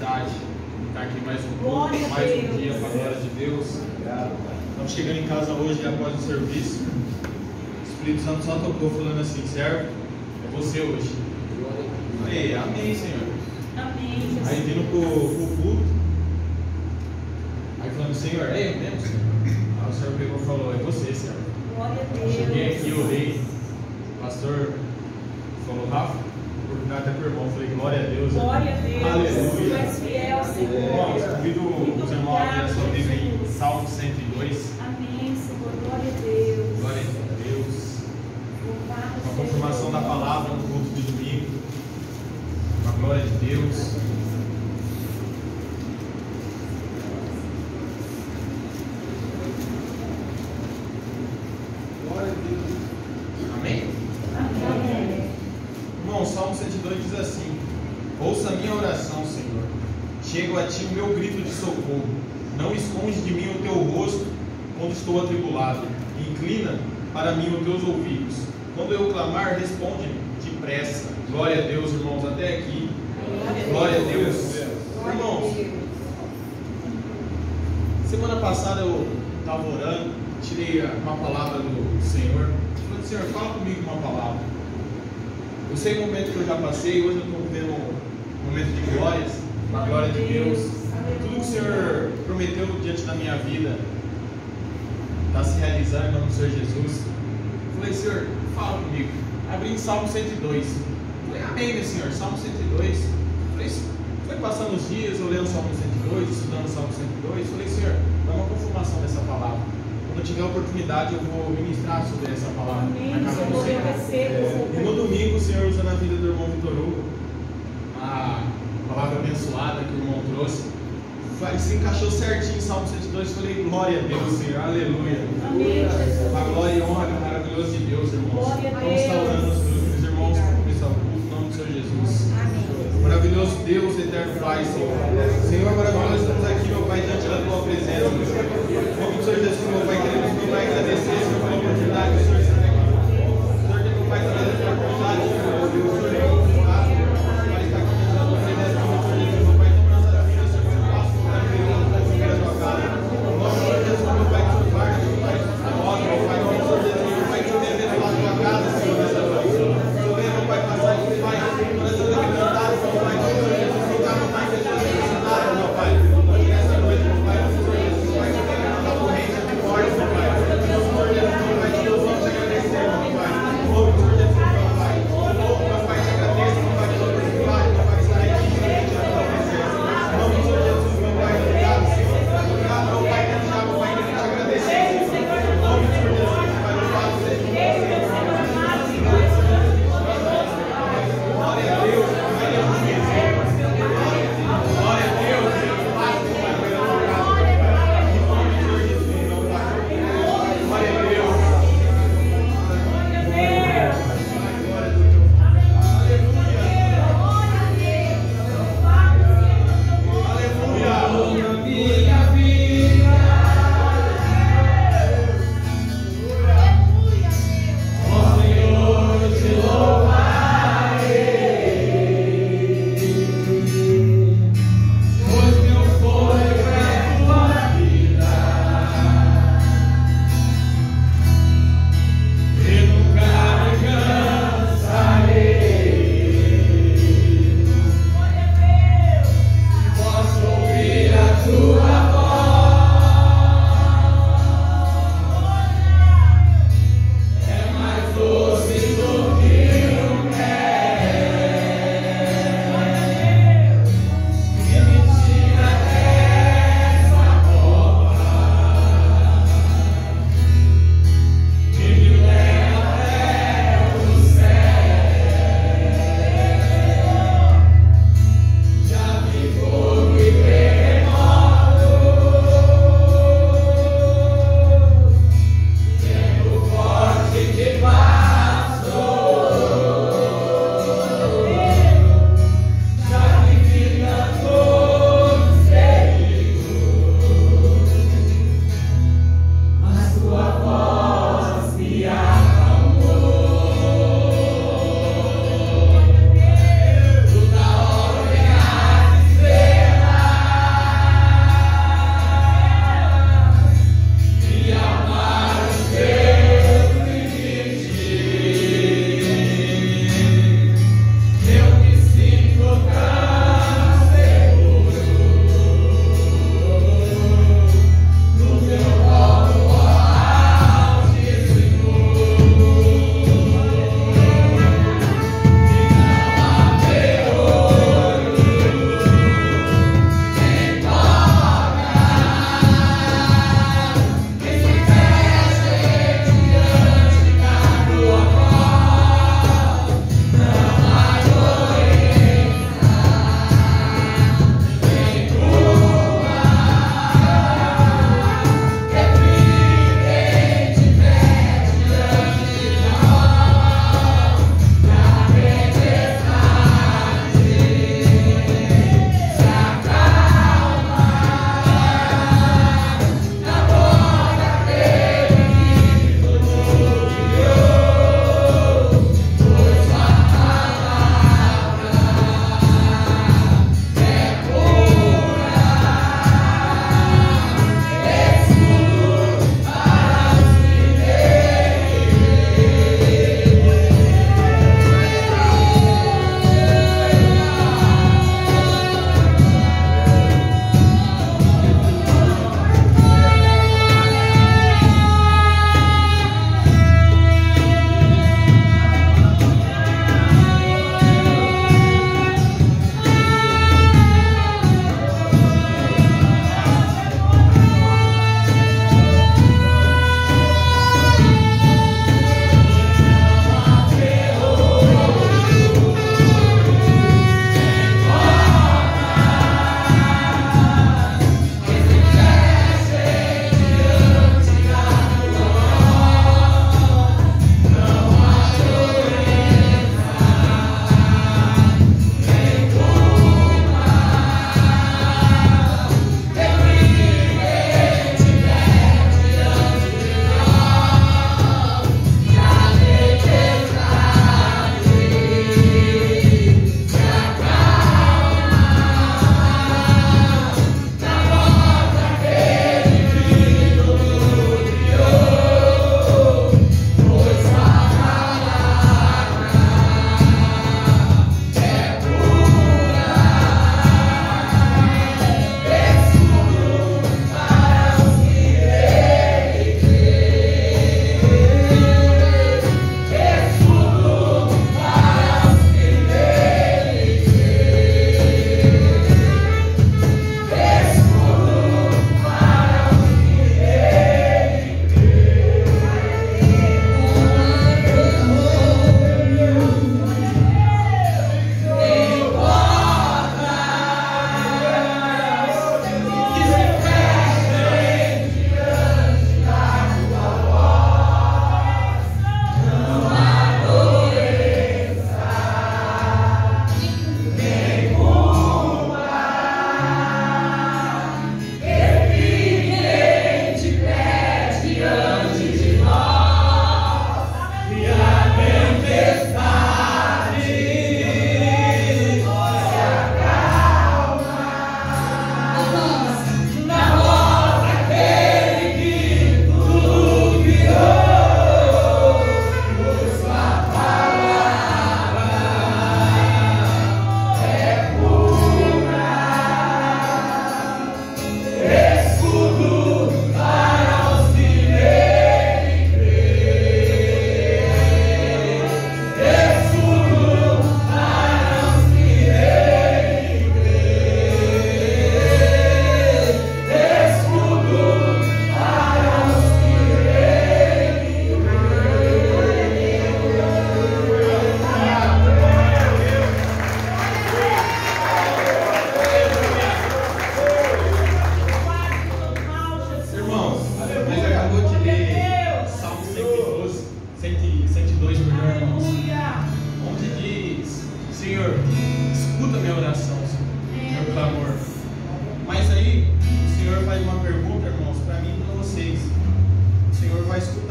felicidade de estar aqui mais um pouco, mais um dia para a glória de Deus. Estamos chegando em casa hoje após o serviço. O Espírito Santo só tocou falando assim: servo, é você hoje. Falei, amém, Senhor. Amém. Aí vindo pro culto, aí falando: Senhor, é eu mesmo, Senhor? Aí o Senhor pegou e falou: é você, Senhor. Glória a Deus. Cheguei aqui, orei. O pastor falou: Rafa, oportunidade até com o irmão. Falei: glória a Deus. Glória a Deus. Aleluia. Tu és fiel, Senhor. Irmãos, convido os irmãos a abrir a sua Bíblia em Salmo 102. Amém, Senhor. Glória a Deus. Glória a Deus. Louvado Uma seja confirmação o da nome. palavra no culto de domingo. A glória de Deus. Glória a Deus. Amém? Amém. Irmão, Salmo 102 diz assim: ouça a minha oração, Senhor. Chego a ti o meu grito de socorro. Não esconde de mim o teu rosto quando estou atribulado. Inclina para mim os teus ouvidos. Quando eu clamar, responde depressa. Glória a Deus, irmãos, até aqui. Glória a Deus. Irmãos, semana passada eu estava orando, tirei uma palavra do Senhor. Falei: Senhor, fala comigo uma palavra. Eu sei o momento que eu já passei, hoje eu estou vivendo um momento de glórias, a glória de Deus. Tudo que o Senhor prometeu diante da minha vida está se realizando em nome do Senhor Jesus. Falei: Senhor, fala comigo. Abri em Salmo 102. Falei: amém, meu Senhor, Salmo 102. Falei: foi passando os dias, eu lendo o Salmo 102, estudando o Salmo 102. Falei: Senhor, dá uma confirmação dessa palavra. Quando eu tiver a oportunidade, eu vou ministrar sobre essa palavra na casa do Senhor. E no domingo, o Senhor, usando a vida do irmão Vitor Hugo, a palavra abençoada que o irmão trouxe, se encaixou certinho em Salmo 102. Falei: glória a Deus, Senhor, aleluia. Amém, Jesus. A glória e honra maravilhosa de Deus, irmãos. Glória a Vamos estar Deus. orando os irmãos que começaram o culto em nome do Senhor Jesus. Amém. Maravilhoso Deus, eterno Pai, Senhor. Senhor, maravilhoso, estamos aqui, meu Pai, diante da Tua presença, meu Senhor. Em nome do Senhor Jesus, meu Pai, queremos, meu Pai, agradecer, Senhor, pela oportunidade que o Senhor está aqui. Senhor, que meu Pai está dando essa oportunidade, Senhor, Deus, Senhor, meu Pai, está aqui diante da Tua presença, meu Senhor Jesus, meu Pai, toma nossas vidas, Senhor, meu passo, meu Pai, para subir a Tua casa. Em nome do Senhor Jesus, meu Pai, que o Senhor guarde, meu Pai, a nós, meu Pai, em nome do Senhor Jesus, meu Pai, que o Senhor venha abençoar a Tua casa, Senhor, nessa noite. Que o Senhor venha, meu Pai, passar aqui, Pai, todas as dificuldades, meu Pai, em nome do Senhor Jesus, meu Pai, meu Pai, que a gente necessidade, meu Pai.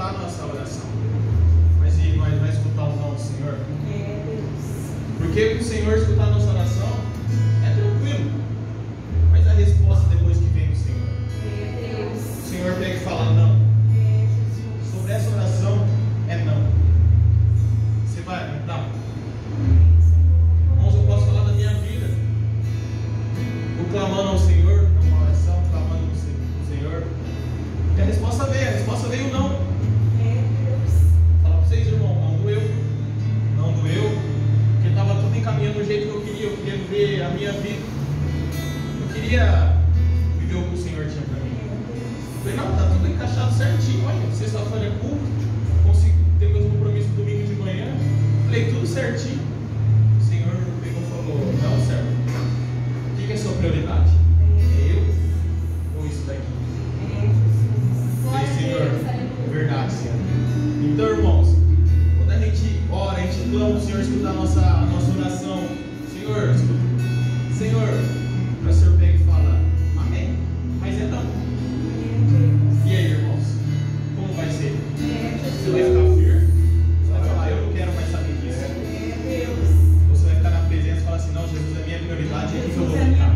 escutar a nossa oração. Mas e nós vamos escutar o não do Senhor? É, Deus. Porque o Senhor escutar a nossa oração é tranquilo. Mas a resposta depois que vem do Senhor. É, Deus. O Senhor tem que falar não. É, Jesus. Sobre essa oração é não. Você vai? Não. Irmãos, eu posso falar da minha vida. Eu clamando ao Senhor, numa oração, clamando ao Senhor. E a resposta veio não. É, Deus. Vou falar para vocês, irmão, não doeu. Não doeu. Porque estava tudo encaminhando do jeito que eu queria. Eu queria viver a minha vida. Eu queria viver o que o Senhor tinha para mim. Eu falei, não, tá tudo encaixado certinho. Olha, sexta-feira é culto. Consigo ter meus compromissos domingo de manhã. Falei, tudo certinho. O Senhor pegou e falou, não, servo. O que é a sua prioridade? É eu ou isso daqui? É, Jesus. Falei, Senhor, Deus, é aleluia. verdade, Senhor. Então, irmãos, quando a gente ora, a gente clama, o Senhor escuta a nossa oração. Senhor, escuta. Senhor, para o Senhor pega e fala, amém? Mas é não. E aí, irmãos? Como vai ser? Você vai ficar firme? Você vai falar, eu não quero mais saber disso. Ou você vai ficar na presença e falar assim, não, Jesus é minha prioridade, é aqui que eu vou ficar.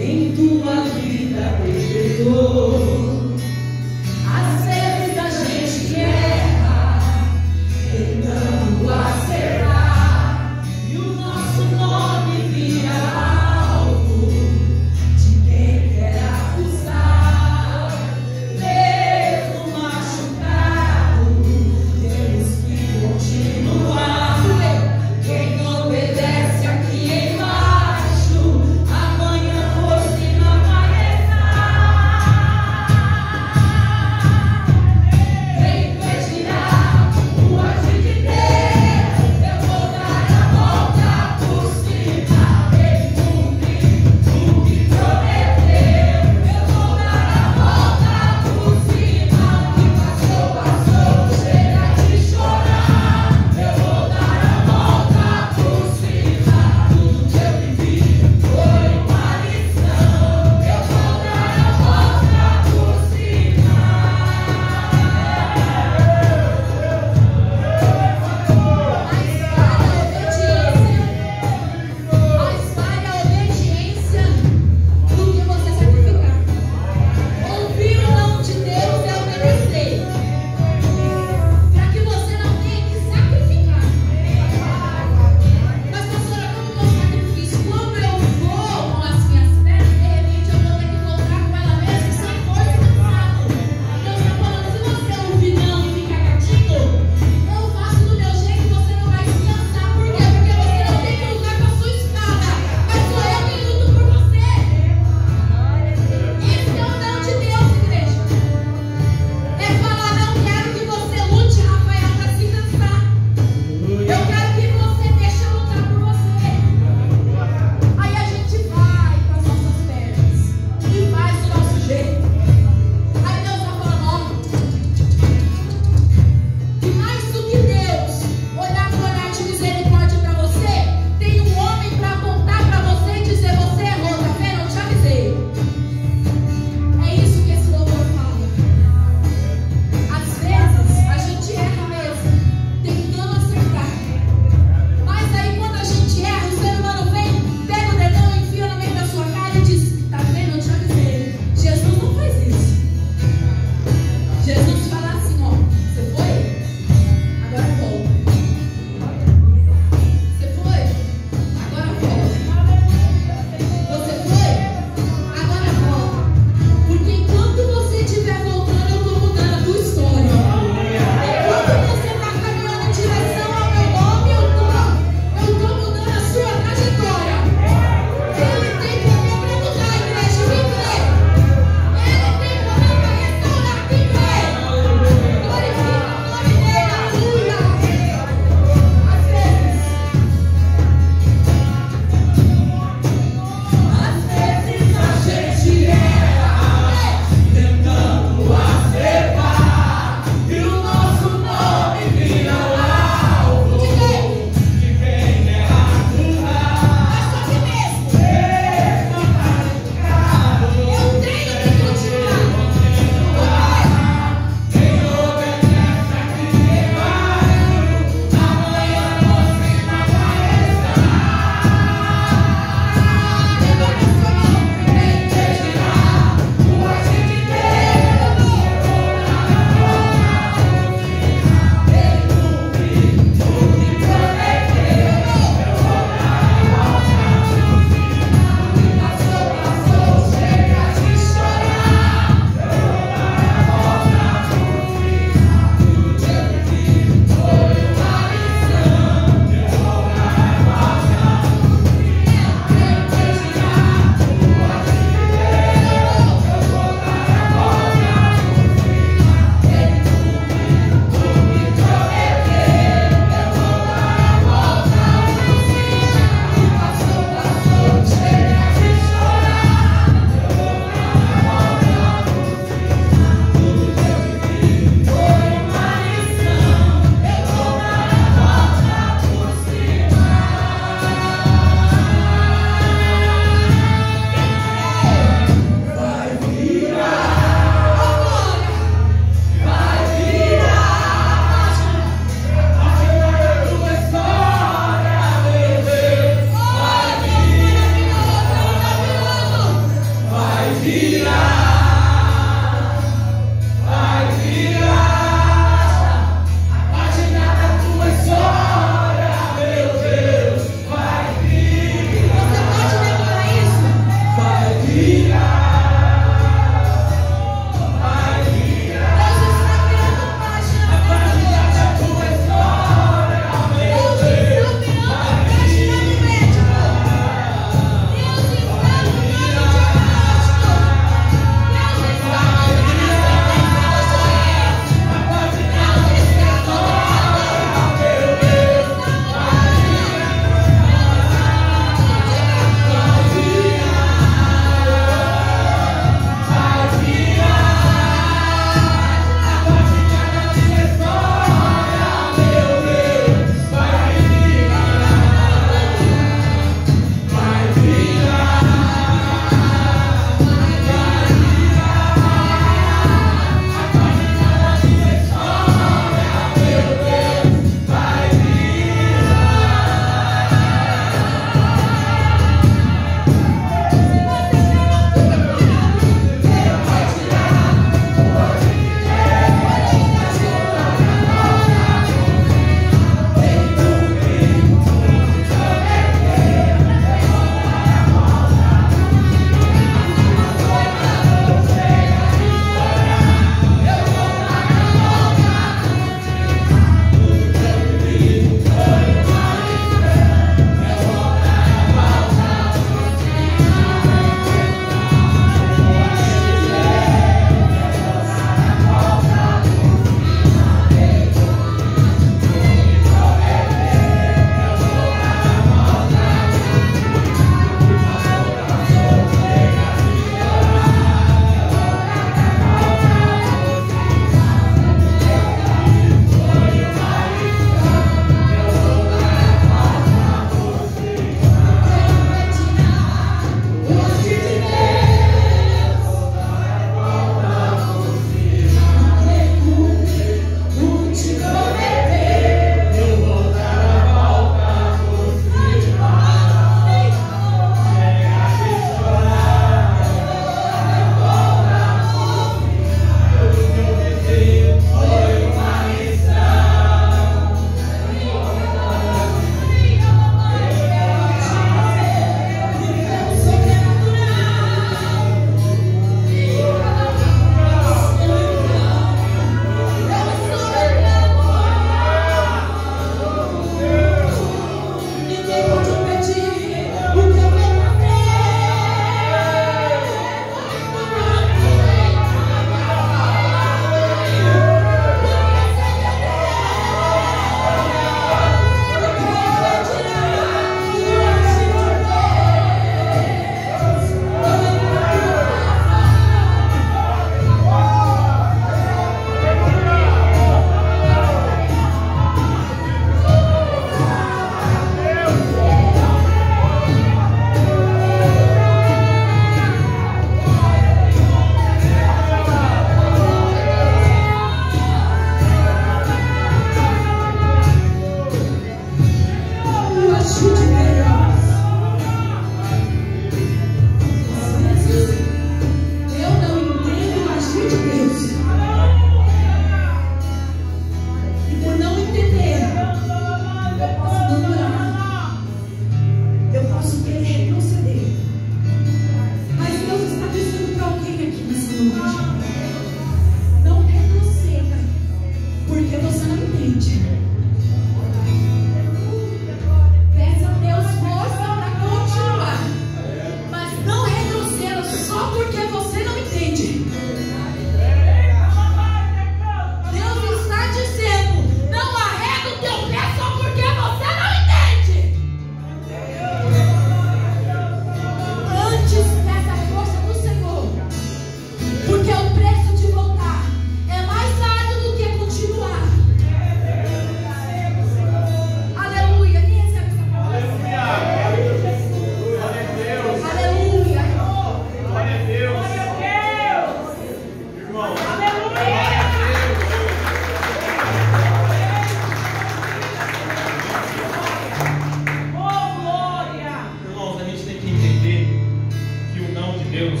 Deus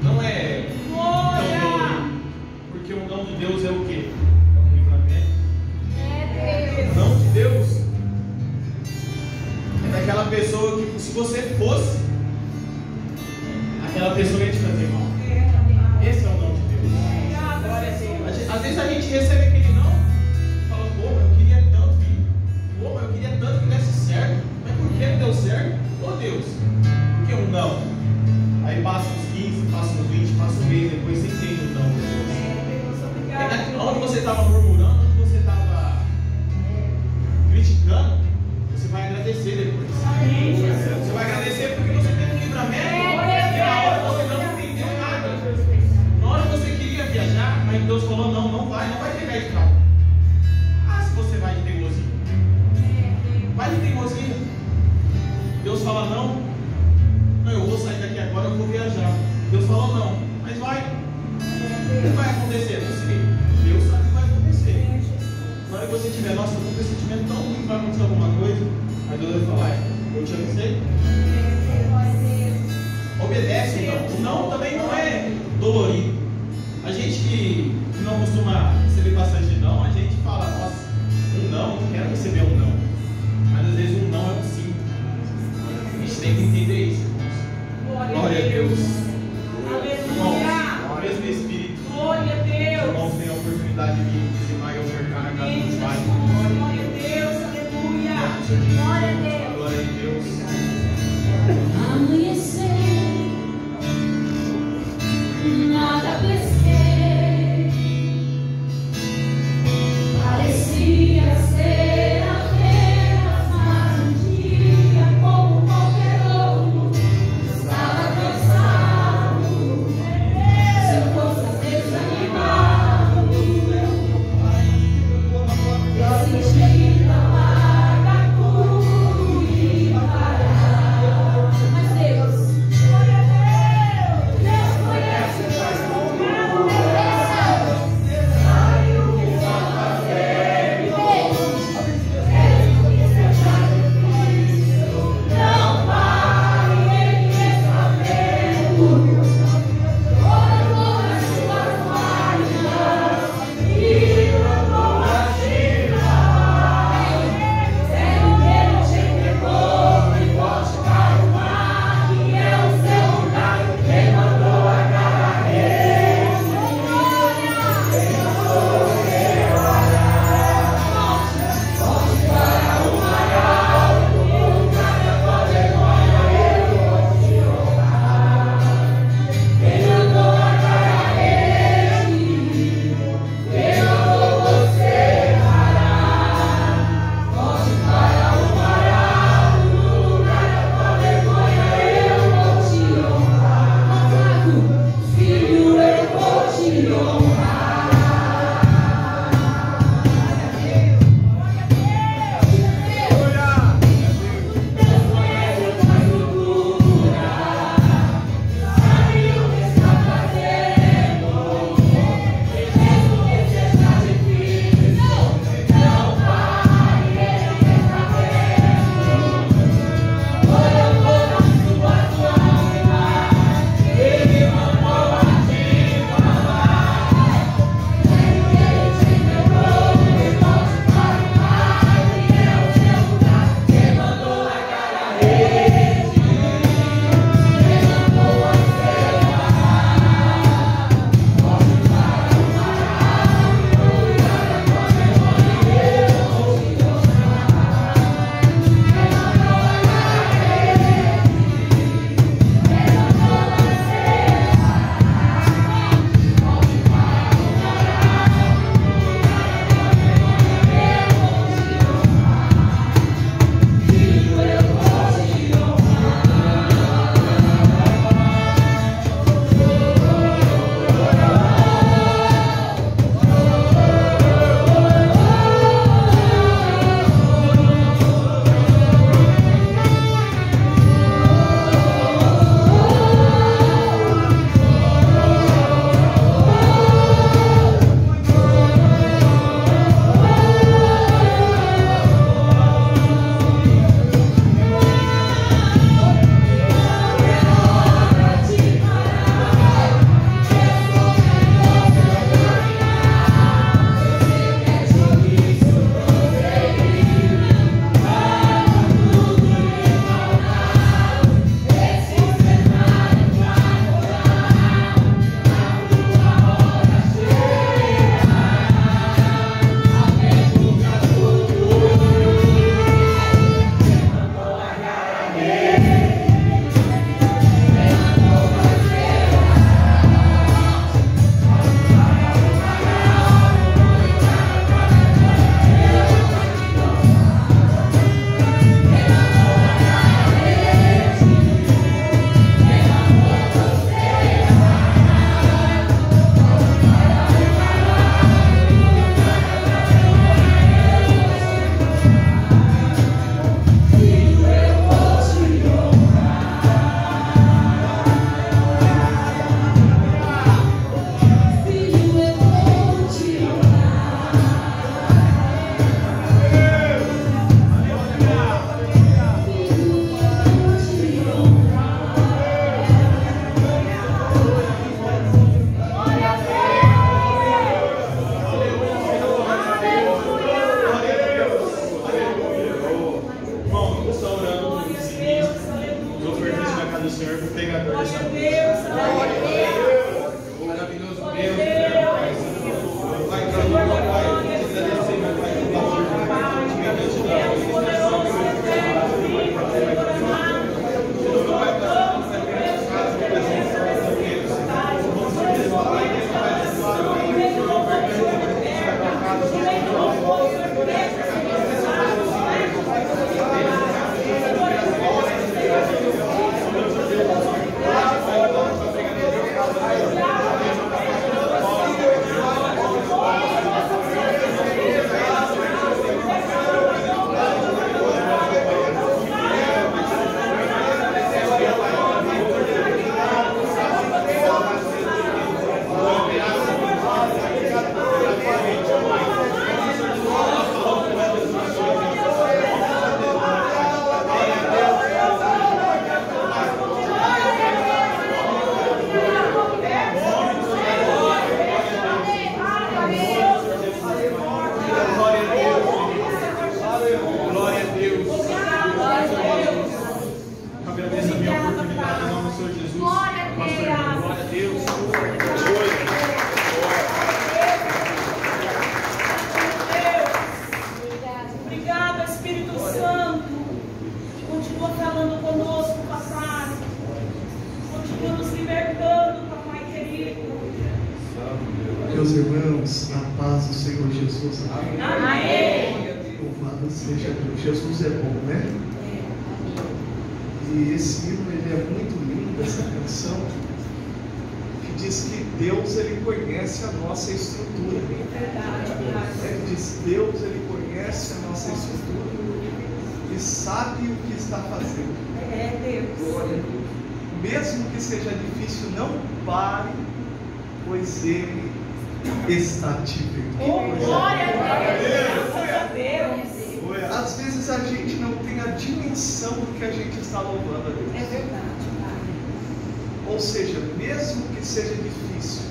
não é tão dolorido, porque o não de Deus é o quê? É um livramento. O não de Deus é daquela pessoa que, se você fosse, aquela pessoa ia te fazer mal. Esse é o não de Deus. Às vezes a gente recebe aquele não e fala, pô, eu queria tanto que desse certo, mas por que não deu certo? Ô Deus, por que um não? Aí passa uns 15, passa uns 20, passa um mês, depois você entende o não de Deus. Onde você estava murmurando, onde você estava criticando, você vai agradecer depois. Você vai agradecer porque você teve um livramento. E na hora você não entendeu nada. Na hora você queria viajar, mas Deus falou, não vai pegar esse carro. Ah, se você vai de teimosia. Vai de teimosia. Deus fala não, eu vou sair daqui agora, eu vou viajar. Deus falou não, mas vai. O que vai acontecer? Não sei. Deus sabe o que vai acontecer. Na hora que você tiver, nossa, eu estou com esse sentimento tão ruim que vai acontecer alguma coisa, aí Deus vai falar, eu te avisei. Obedece então. O não também não é dolorido. A gente que não costuma receber bastante de não, a gente fala, nossa, um não, não quero receber um não. Mas às vezes um não é um sim. A gente tem que entender isso, irmãos. Glória a Deus. Irmãos, o mesmo Espírito. Glória a Deus. Irmãos, tem a oportunidade de dizimar e ofertar na casa dos pais. Glória a Deus. Aleluia. Glória a Deus. Glória a Deus. Amanhecer, nada pesquei, parecia ser apenas mais um dia como qualquer outro. Senhor por pregador Glória dessa a noite. Deus, glória a Deus. Maravilhoso Glória a Deus, Deus. Pai, para meu Pai, agradecer, meu Pai, pela sua paz, Deus poderoso, eterno, vivo, Senhor amado. meu Pai, para a presença dessa igreja, glória a Deus. Agradeço a minha oportunidade em nome do Senhor Jesus. Pastor, glória a Deus. Obrigado, Espírito Santo. Continua falando conosco, papai. Continua nos libertando, papai querido. Meus irmãos, a paz do Senhor Jesus. Amém. Amém. Louvado seja Deus. Jesus é bom, né? E esse hino, ele é muito lindo, essa canção, que diz que Deus, ele conhece a nossa estrutura. Ele diz, Deus, ele conhece a nossa estrutura e sabe o que está fazendo. É Deus. Mesmo que seja difícil, não pare, pois ele está te vendo. Oh, glória a Deus. Graças a Deus. Às vezes a gente não tem a dimensão do que a gente está louvando a Deus. É verdade, Pai. Ou seja, mesmo que seja difícil,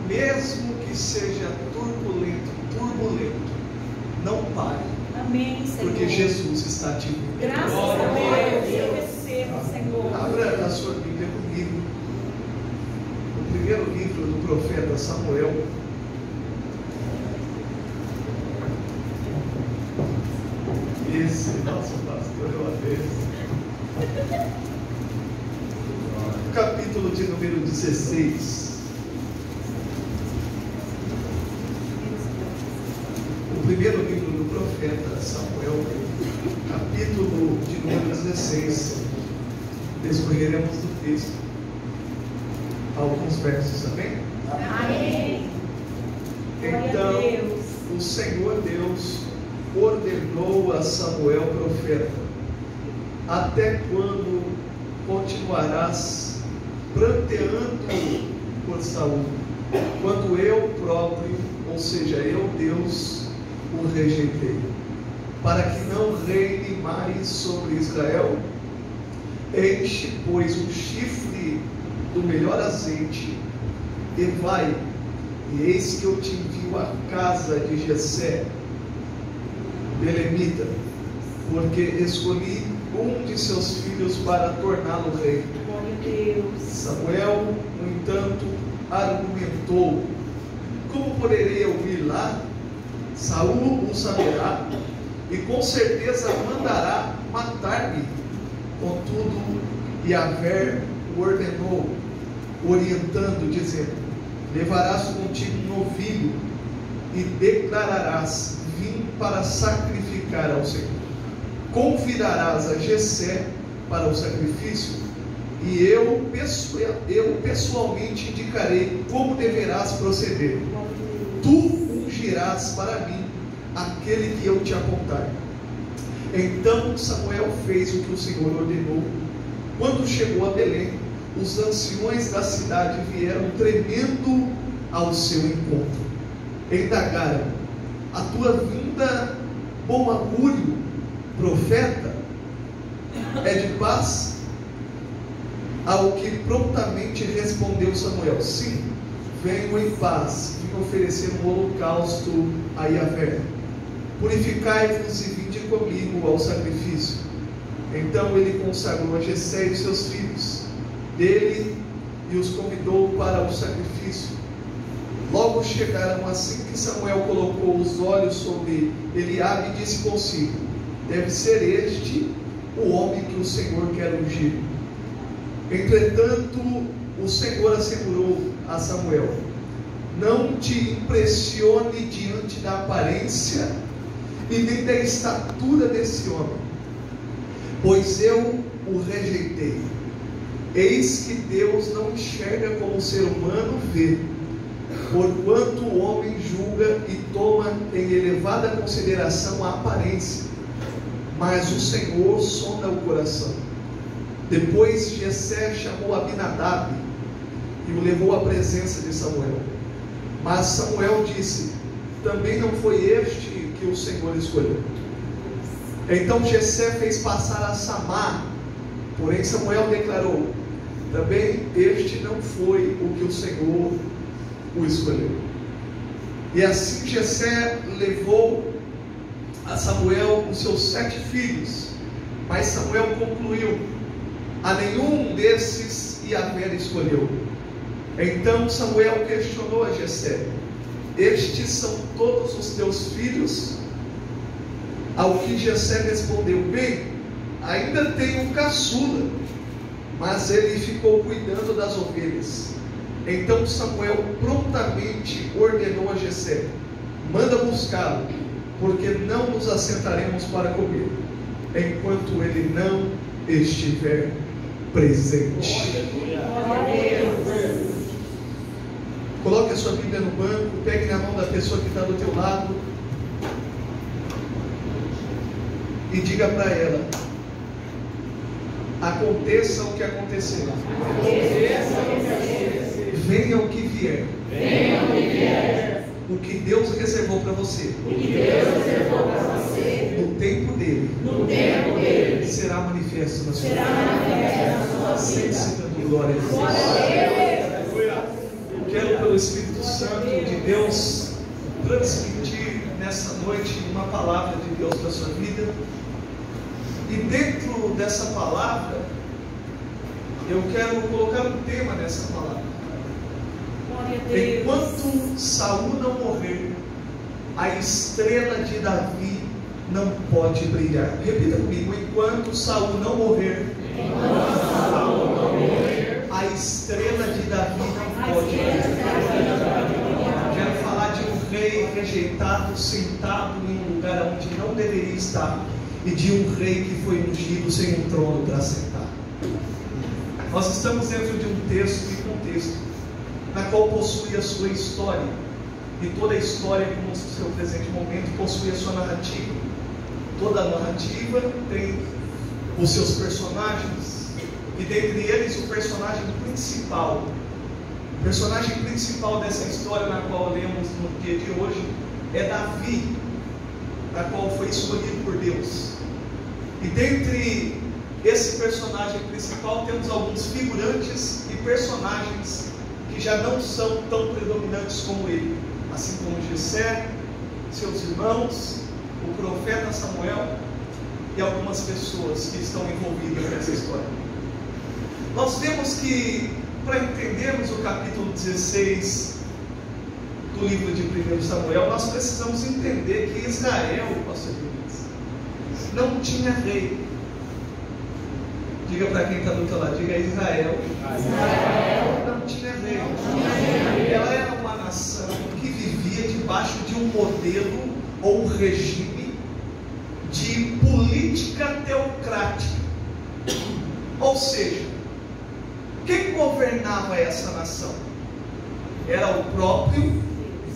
mesmo que seja turbulento, não pare, Amém, Senhor. porque Jesus está te vendo. Graças a Deus. Eu recebo, Senhor. Abra a sua Bíblia comigo, o primeiro livro do profeta Samuel. Esse nosso pastor é uma vez. Capítulo de número 16. O primeiro livro do profeta Samuel, capítulo de número 16. Descorreremos do texto alguns versos, amém? Amém. Glória Então, a Deus. o Senhor Deus ordenou a Samuel profeta: até quando continuarás pranteando por Saul, quando eu próprio, ou seja, eu Deus, o rejeitei, para que não reine mais sobre Israel? Enche, pois, um chifre do melhor azeite e vai, e eis que eu te envio à casa de Jessé, belemita, porque escolhi um de seus filhos para torná-lo rei. Glória a Deus. Samuel, no entanto, argumentou: como poderei eu ir lá? Saul o saberá e com certeza mandará matar-me. Contudo, Yahvé o ordenou, orientando, dizendo: levarás contigo um novilho e declararás: vim para sacrificar ao Senhor. Convidarás a Jessé para o sacrifício, e eu pessoalmente indicarei como deverás proceder. Tu ungirás para mim aquele que eu te apontar. Então Samuel fez o que o Senhor ordenou. Quando chegou a Belém, os anciões da cidade vieram tremendo ao seu encontro. Indagaram: a tua vinda, bom augúrio, profeta, é de paz? Ao que prontamente respondeu Samuel: sim, venho em paz, vim oferecer um holocausto a Yahvé. Purificai-vos e vinde comigo ao sacrifício. Então ele consagrou a Jessé e os seus filhos dele e os convidou para o sacrifício. Logo chegaram, assim que Samuel colocou os olhos sobre Eliabe e disse consigo: deve ser este o homem que o Senhor quer ungir. Entretanto, o Senhor assegurou a Samuel: não te impressione diante da aparência e nem da estatura desse homem, pois eu o rejeitei. Eis que Deus não enxerga como o ser humano vê, porquanto o homem julga e toma em elevada consideração a aparência, mas o Senhor sonda o coração. Depois Jessé chamou Abinadab e o levou à presença de Samuel. Mas Samuel disse: também não foi este que o Senhor escolheu. Então Jessé fez passar a Samar, porém Samuel declarou: também este não foi o que o Senhor o escolheu. E assim Jessé levou a Samuel os seus 7 filhos, mas Samuel concluiu: a nenhum desses Yahvé escolheu. Então Samuel questionou a Jessé: estes são todos os teus filhos? Ao que Jessé respondeu: bem, ainda tenho um caçula, mas ele ficou cuidando das ovelhas. Então Samuel prontamente ordenou a Jessé: manda buscá-lo, porque não nos assentaremos para comer, enquanto ele não estiver presente. Coloque a sua Bíblia no banco, pegue na mão da pessoa que está do teu lado e diga para ela: aconteça o que acontecer, venha o que vier, o que Deus reservou para você, no tempo dele, será manifesto na sua vida. Sente-se dando glória a Deus. Eu quero, pelo Espírito Santo de Deus, transmitir nessa noite uma palavra de Deus para a sua vida. E dentro dessa palavra, eu quero colocar um tema nessa palavra. Enquanto Saul não morrer, a estrela de Davi não pode brilhar. Repita comigo: enquanto Saul não morrer, a estrela de Davi não pode brilhar. Quero falar de um rei rejeitado, sentado em um lugar onde não deveria estar, e de um rei que foi ungido sem um trono para sentar. Nós estamos dentro de um texto e contexto na qual possui a sua história, e toda a história, como no seu presente momento, possui a sua narrativa. Toda a narrativa tem os seus personagens, e dentre eles o personagem principal. O personagem principal dessa história, na qual lemos no dia de hoje, é Davi, na qual foi escolhido por Deus. E dentre esse personagem principal temos alguns figurantes e personagens que já não são tão predominantes como ele, assim como Jessé, seus irmãos, o profeta Samuel e algumas pessoas que estão envolvidas nessa história. Nós vemos que, para entendermos o capítulo 16 do livro de 1 Samuel, nós precisamos entender que Israel, pastor Luiz, não tinha rei. Diga para quem está do teu lado, diga: Israel não tinha rei. Ela era uma nação que vivia debaixo de um modelo ou um regime de política teocrática. Ou seja, quem governava essa nação? Era o próprio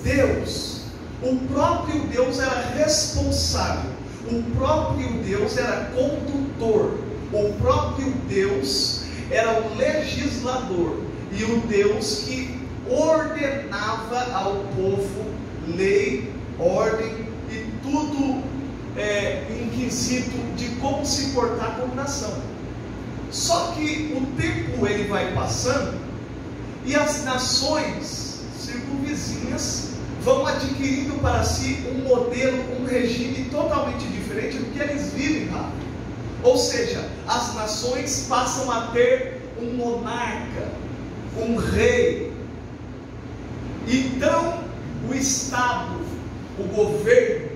Deus. O próprio Deus era responsável. O próprio Deus era condutor. O próprio Deus era o legislador. E o Deus que ordenava ao povo lei, ordem e tudo em quesito de como se portar como nação. Só que o tempo ele vai passando e as nações circunvizinhas vão adquirindo para si um modelo, um regime totalmente diferente do que eles vivem lá. Ou seja, as nações passam a ter um monarca, um rei. Então, o Estado, o governo,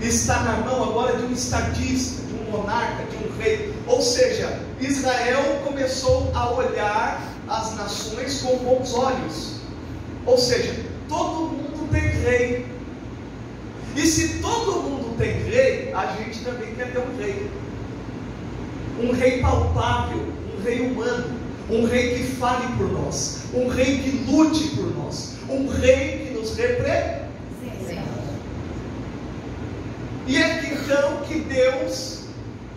está na mão agora de um estadista, de um monarca, de um rei. Ou seja, Israel começou a olhar as nações com bons olhos. Ou seja, todo mundo tem rei. E se todo mundo tem rei, a gente também quer ter um rei. Um rei palpável, um rei humano, um rei que fale por nós, um rei que lute por nós, um rei que nos represente. E é que então que Deus,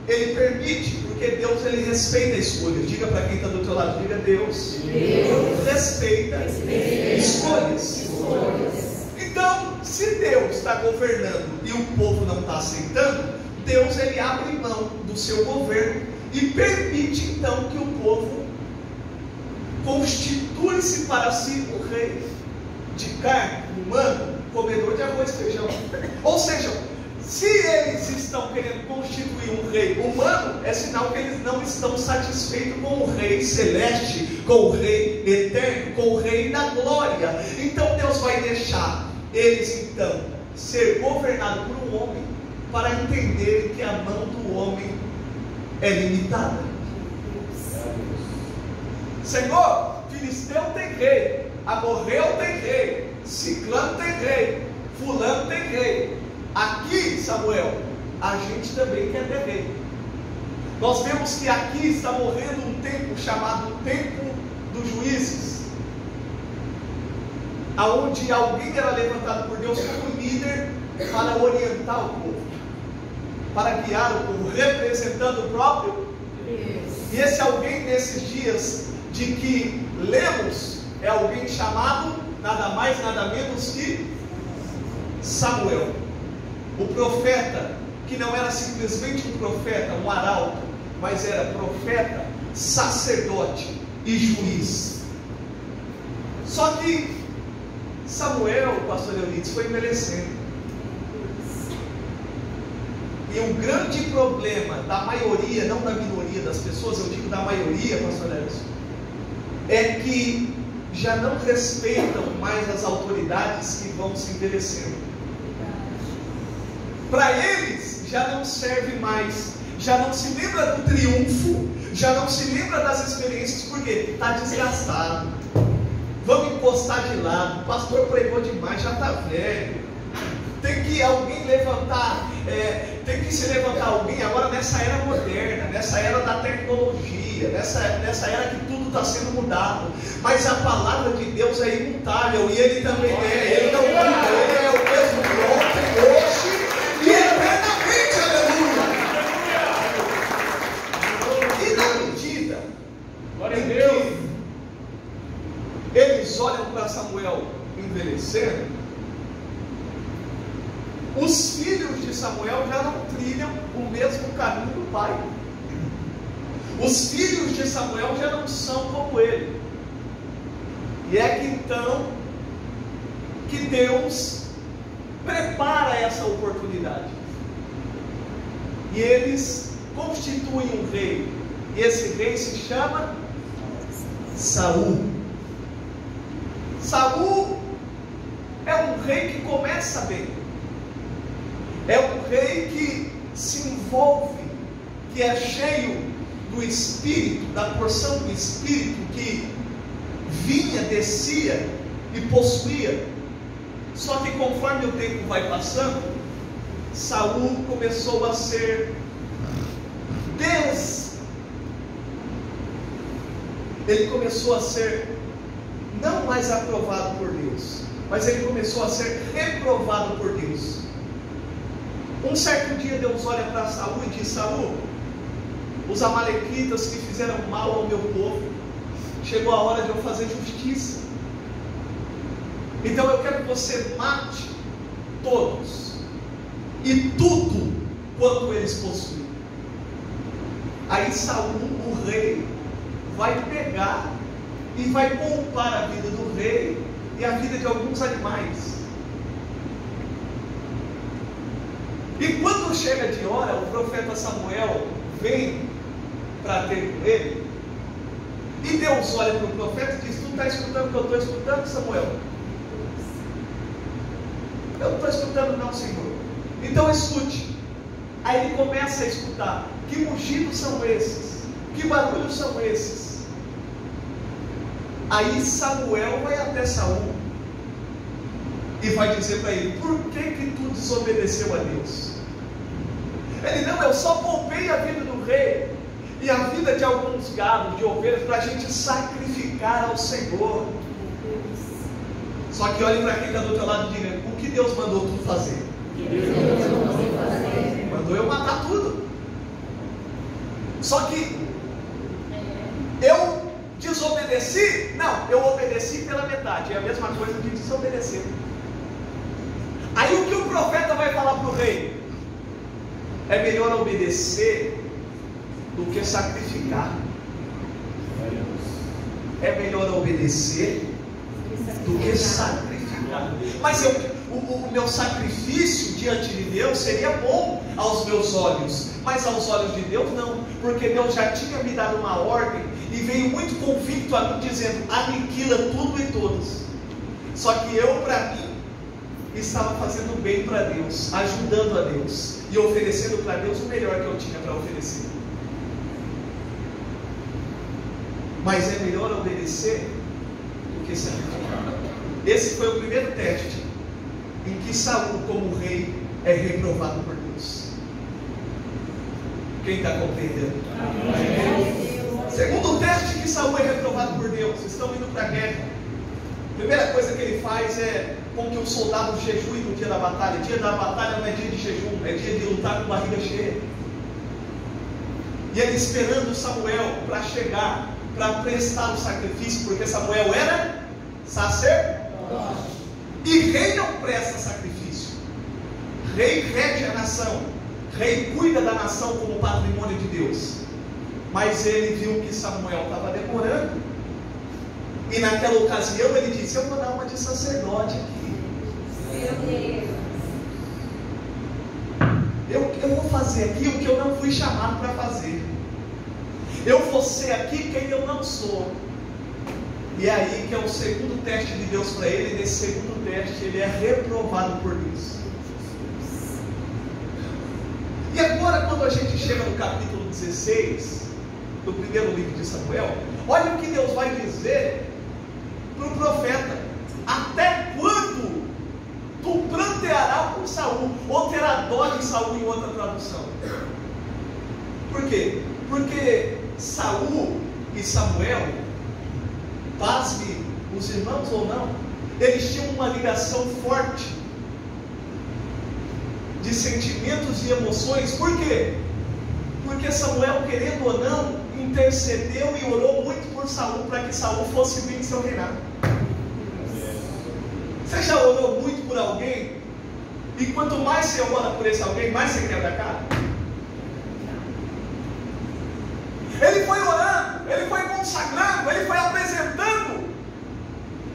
Ele permite, porque Deus, Ele respeita a escolha. Diga para quem está do teu lado, diga: Deus respeita escolhas. Então, se Deus está governando e o povo não está aceitando, Deus, Ele abre mão do seu governo e permite então que o povo constitui-se para si um rei de carne, humano, comedor de arroz e feijão. Ou seja, se eles estão querendo constituir um rei humano, é sinal que eles não estão satisfeitos com o rei celeste, com o rei eterno, com o rei da glória. Então Deus vai deixar eles então ser governados por um homem, para entender que a mão do homem é limitada. Senhor, Filisteu tem rei, Amorreu tem rei, Ciclano tem rei, Fulano tem rei. Aqui, Samuel, a gente também quer ter rei. Nós vemos que aqui está morrendo um tempo chamado Tempo dos Juízes, aonde alguém era levantado por Deus como líder para orientar o povo, para guiar o povo, representando o próprio Deus. E esse alguém nesses dias de que lemos é alguém chamado nada mais nada menos que Samuel, o profeta, que não era simplesmente um profeta, um arauto, mas era profeta, sacerdote e juiz. Só que Samuel, pastor Leonides, foi envelhecendo. E o grande problema da maioria, não da minoria das pessoas, eu digo da maioria, pastor Leonides, é que já não respeitam mais as autoridades que vão se envelhecendo. Para eles já não serve mais, já não se lembra do triunfo, já não se lembra das experiências, porque está desgastado. Vamos encostar de lado, o pastor pregou demais, já está velho. Tem que alguém levantar, tem que se levantar alguém agora nessa era moderna, nessa era da tecnologia, nessa era que tudo está sendo mudado. Mas a palavra de Deus é imutável, e Ele também Ele não muda, Ele é o mesmo ontem, hoje e eternamente, aleluia. E na medida em que eles olham para Samuel envelhecendo, os filhos de Samuel já não trilham o mesmo caminho do pai. Os filhos de Samuel já não são como ele. E é que então que Deus prepara essa oportunidade. E eles constituem um rei. E esse rei se chama Saul. Saul é um rei que começa bem. É um rei que se envolve, que é cheio do Espírito, da porção do Espírito que vinha, descia e possuía. Só que conforme o tempo vai passando, Saul começou a ser ele começou a ser não mais aprovado por Deus, mas ele começou a ser reprovado por Deus. Um certo dia Deus olha para Saul e diz: Saul, os amalequitas que fizeram mal ao meu povo, chegou a hora de eu fazer justiça. Então eu quero que você mate todos e tudo quanto eles possuem. Aí Saul, o rei, vai pegar e vai poupar a vida do rei e a vida de alguns animais. E quando chega de hora, o profeta Samuel vem para ter com ele. E Deus olha para o profeta e diz: tu está escutando o que eu estou escutando, Samuel? Eu não estou escutando não, Senhor. Então escute. Aí ele começa a escutar. Que mugidos são esses? Que barulhos são esses? Aí Samuel vai até Saul e vai dizer para ele: por que tu desobedeceu a Deus? Ele: não, eu só poupei a vida do rei e a vida de alguns gados, de ovelhas, para a gente sacrificar ao Senhor. Só que olhe para quem está do teu lado e diga: o que Deus mandou tu fazer? Mandou eu matar tudo. Só que eu desobedeci? Não, eu obedeci pela metade. É a mesma coisa que desobedecer. Aí o que o profeta vai falar para o rei? É melhor obedecer do que sacrificar. É melhor obedecer do que sacrificar. Mas o meu sacrifício diante de Deus seria bom aos meus olhos, mas aos olhos de Deus não, porque Deus já tinha me dado uma ordem e veio muito convicto a mim dizendo: aniquila tudo e todos. Só que eu, para mim, estava fazendo bem para Deus, ajudando a Deus e oferecendo para Deus o melhor que eu tinha para oferecer. Mas é melhor obedecer do que sacrificar. Esse foi o primeiro teste em que Saul, como rei, é reprovado por Deus. Quem está compreendendo? Segundo teste que Saul é reprovado por Deus. Estão indo para a guerra. A primeira coisa que ele faz é com que os soldados jejuem no dia da batalha. Dia da batalha não é dia de jejum, é dia de lutar com barriga cheia. E ele esperando Samuel para chegar, para prestar o sacrifício, porque Samuel era sacerdote. E rei não presta sacrifício. Rei rege a nação. Rei cuida da nação como patrimônio de Deus. Mas ele viu que Samuel estava demorando. E naquela ocasião ele disse: eu vou dar uma de sacerdote aqui. Eu vou fazer aqui o que eu não fui chamado para fazer. Eu vou ser aqui quem eu não sou. E é aí que é o segundo teste de Deus para ele. E nesse segundo teste ele é reprovado por Deus. E agora, quando a gente chega no capítulo 16 do primeiro livro de Samuel, olha o que Deus vai dizer para o profeta: até quando tu prantearás por Saul, ou terá dó de Saul, em outra tradução? Por quê? Porque Saul e Samuel, pasme os irmãos ou não, eles tinham uma ligação forte de sentimentos e emoções. Por quê? Porque Samuel, querendo ou não, intercedeu e orou muito por Saul, para que Saul fosse bem em seu reinado. Você já orou muito por alguém? E quanto mais você ora por esse alguém, mais você quebra a cara? Ele foi orando, ele foi consagrando, ele foi apresentando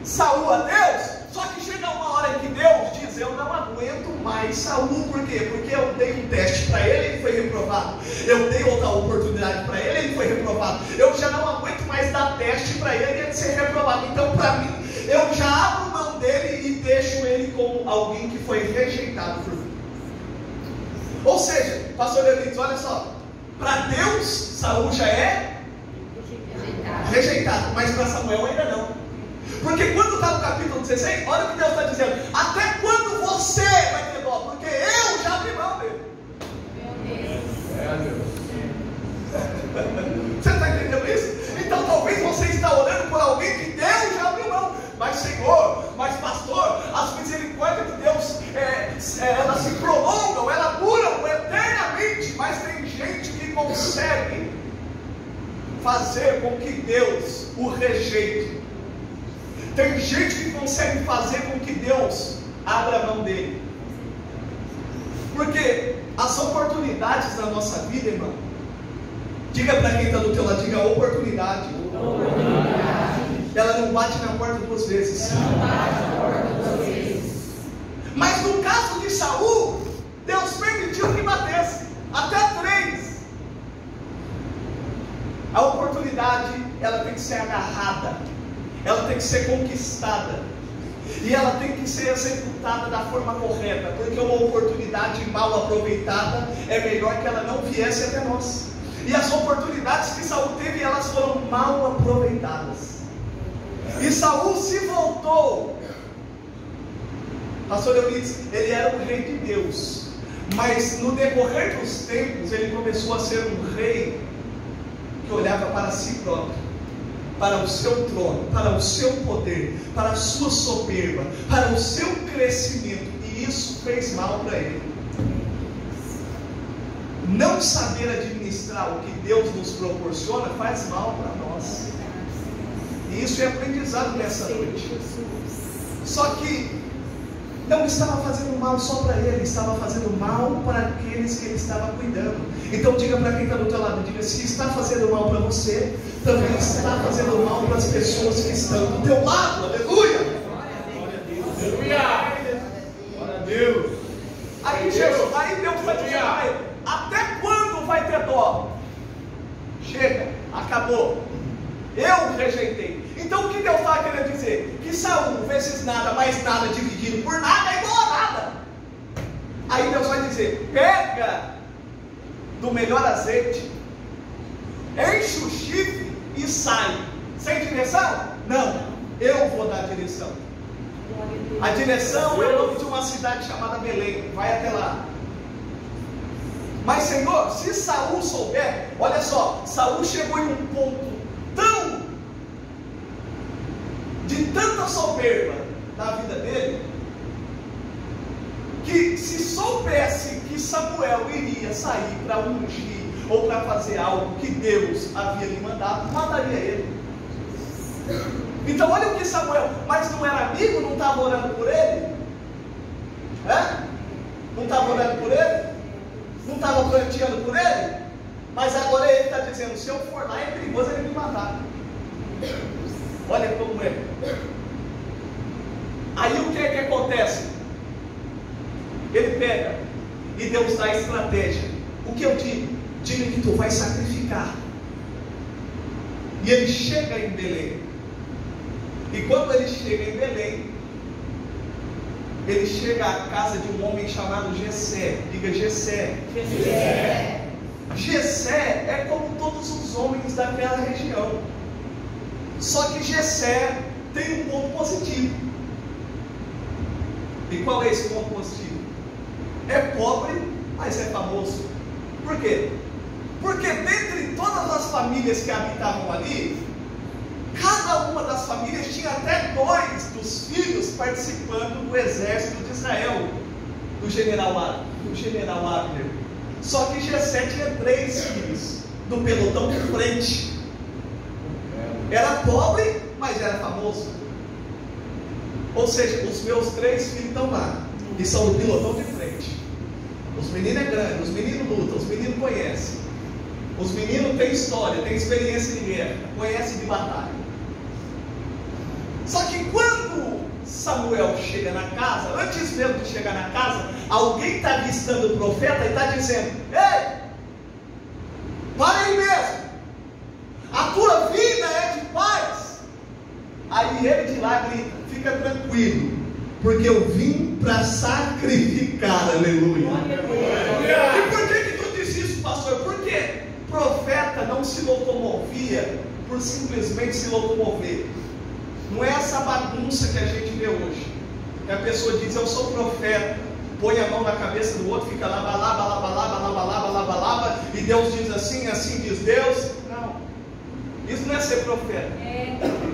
Saul a Deus. Só que chega uma hora que Deus diz: eu não aguento mais Saul. Por quê? Porque eu dei um teste para ele, ele foi reprovado. Eu dei outra oportunidade para ele, ele foi reprovado. Eu já não aguento mais dar teste para ele e ele ser reprovado. Então, para mim, eu já abro mão dele e deixo ele como alguém que foi rejeitado por mim. Ou seja, pastor Leonides, olha só, para Deus, Saul já é rejeitado, mas para Samuel ainda não. Porque quando está no capítulo 16, olha o que Deus está dizendo: até quando você vai ter dó? Porque eu já abri mão dele. Você está entendendo isso? Então talvez você está orando por alguém que Deus já abriu mão. Mas Senhor, mas pastor, as misericórdias de Deus, elas se prolongam, elas duram eternamente. Mas tem gente que consegue fazer com que Deus o rejeite. Tem gente que consegue fazer com que Deus abra a mão dele. Porque as oportunidades da nossa vida, irmão, diga para quem está do teu lado, diga: oportunidade. Ela não bate na porta duas vezes. Mas no caso de Saul, Deus permitiu que batesse, até 3. A oportunidade, ela tem que ser agarrada, ela tem que ser conquistada, e ela tem que ser executada da forma correta, porque uma oportunidade mal aproveitada é melhor que ela não viesse até nós. E as oportunidades que Saul teve, elas foram mal aproveitadas. E Saul se voltou. Pastor Eurides, ele era um rei de Deus, mas no decorrer dos tempos, ele começou a ser um rei que olhava para si próprio, para o seu trono, para o seu poder, para a sua soberba, para o seu crescimento, e isso fez mal para ele. Não saber administrar o que Deus nos proporciona faz mal para nós, e isso é aprendizado nessa noite. Só que não estava fazendo mal só para ele, estava fazendo mal para aqueles que ele estava cuidando. Então diga para quem está do teu lado, diga: se está fazendo mal para você, também está fazendo mal para as pessoas que estão do teu lado. Aleluia! Glória a Deus! Aí Deus vai dizer: até quando vai ter dó? Chega, acabou. Eu rejeitei. Então o que Deus está querendo dizer? Que Saul, vezes nada, mais nada, dividido por nada, é igual a nada. Aí Deus vai dizer: pega do melhor azeite, enche o chifre e sai. Sem direção? Não, eu vou dar a direção. A direção é o nome de uma cidade chamada Belém. Vai até lá. Mas Senhor, se Saul souber, olha só, Saul chegou em um ponto de tanta soberba na vida dele, que se soubesse que Samuel iria sair para ungir ou para fazer algo que Deus havia lhe mandado, mataria ele. Então olha o que Samuel, mas não era amigo, não estava orando por ele? Não estava orando por ele? Não estava planteando por ele? Mas agora ele está dizendo: se eu for lá é perigoso ele me matar. Olha como é. Aí o que é que acontece? Ele pega e Deus dá a estratégia. O que eu digo? Diga que tu vai sacrificar. E ele chega em Belém. E quando ele chega em Belém, ele chega à casa de um homem chamado Jessé. Diga Jessé. Jessé é como todos os homens daquela região. Só que Jessé tem um ponto positivo. E qual é esse ponto positivo? É pobre, mas é famoso. Por quê? Porque dentre todas as famílias que habitavam ali, cada uma das famílias tinha até 2 dos filhos participando do exército de Israel, do general Abner. Só que Jessé tinha 3 filhos do pelotão de frente. Era pobre, mas era famoso. Ou seja, os meus 3 filhos estão lá, e são do pelotão de frente. Os meninos é grande, os meninos lutam, os meninos conhecem. Os meninos têm história, têm experiência de guerra, conhecem de batalha. Só que quando Samuel chega na casa, antes mesmo de chegar na casa, alguém está avistando o profeta e está dizendo: ei, para aí mesmo, a tua vida é de paz. Aí ele de lá grita: fica tranquilo, porque eu vim para sacrificar. Aleluia. E por que tu disse isso, pastor? Porque profeta não se locomovia por simplesmente se locomover. Não é essa bagunça que a gente vê hoje, que a pessoa diz: eu sou profeta, põe a mão na cabeça do outro, fica lá, balaba, e Deus diz assim, assim diz Deus. Não, isso não é ser profeta.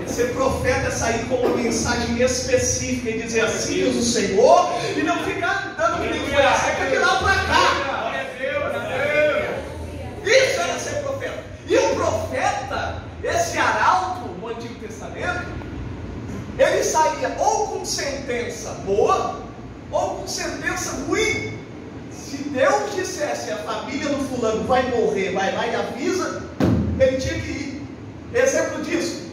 Ser profeta é sair com uma mensagem específica e dizer: assim diz o Senhor, e não ficar dando que nem folha seca de lá para cá. Isso era ser profeta. E o profeta, esse arauto no Antigo Testamento, ele saía ou com sentença boa ou com sentença ruim. Se Deus dissesse: a família do fulano vai morrer, vai lá e avisa, ele tinha que ir. Exemplo disso,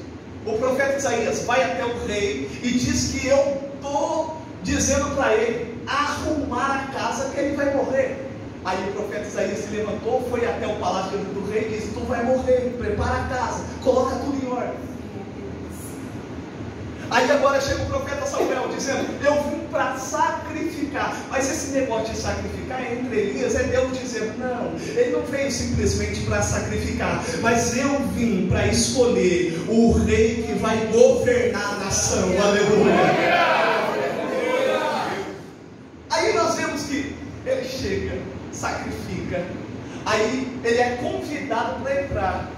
o profeta Isaías vai até o rei e diz que eu estou dizendo para ele arrumar a casa, que ele vai morrer. Aí o profeta Isaías se levantou, foi até o palácio do rei e disse: tu vai morrer, prepara a casa, coloca tudo em ordem. Aí agora chega o profeta Samuel dizendo: eu vim para sacrificar. Mas esse negócio de sacrificar entre Elias é Deus dizendo: não, ele não veio simplesmente para sacrificar, mas eu vim para escolher o rei que vai governar a nação. Aleluia. Aí nós vemos que ele chega, sacrifica, aí ele é convidado para entrar.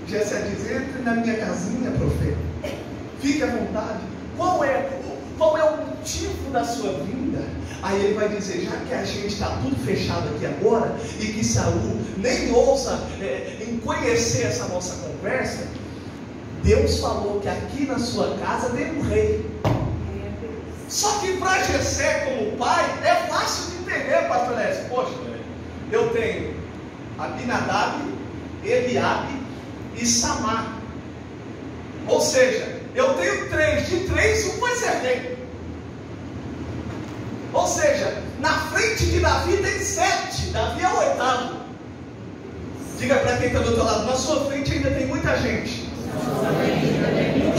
Jessé diz: entre na minha casinha, profeta, fique à vontade. Qual é o motivo da sua vinda? Aí ele vai dizer: já que a gente está tudo fechado aqui agora, e que Saul nem ousa em conhecer essa nossa conversa, Deus falou que aqui na sua casa tem um rei. Só que para Jessé, como pai, é fácil de entender, pastor Lécio. Poxa, eu tenho Abinadab, Eliabe e Samar. Ou seja, eu tenho 3, de 3, um vai ser rei. Ou seja, na frente de Davi tem 7, Davi é o 8º. Diga para quem está do outro lado: na sua frente ainda tem muita gente.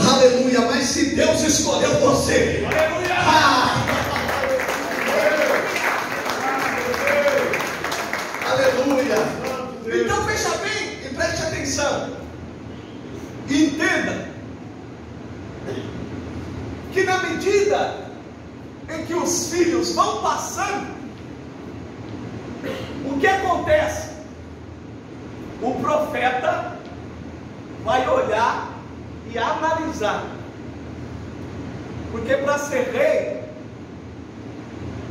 Aleluia, mas se Deus escolheu você, aleluia! Aleluia! Então veja bem e preste atenção. Entenda que na medida em que os filhos vão passando, o que acontece? O profeta vai olhar e analisar, porque para ser rei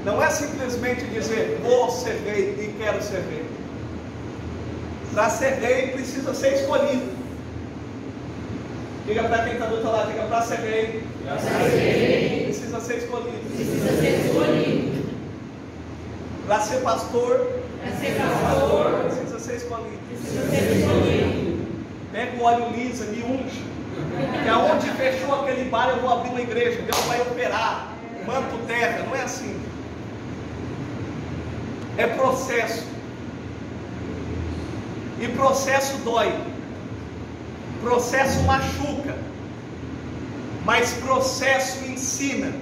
não é simplesmente dizer: vou ser rei e quero ser rei. Para ser rei precisa ser escolhido. Diga para quem está do outro lado: diga, para ser rei precisa ser escolhido. Para ser pastor precisa ser escolhido. Pega o óleo lisa, me unge. Que aonde fechou aquele bar eu vou abrir uma igreja. Deus vai operar. Manto terra. Não é assim. É processo. E processo dói. Processo machuca. Mas processo ensina.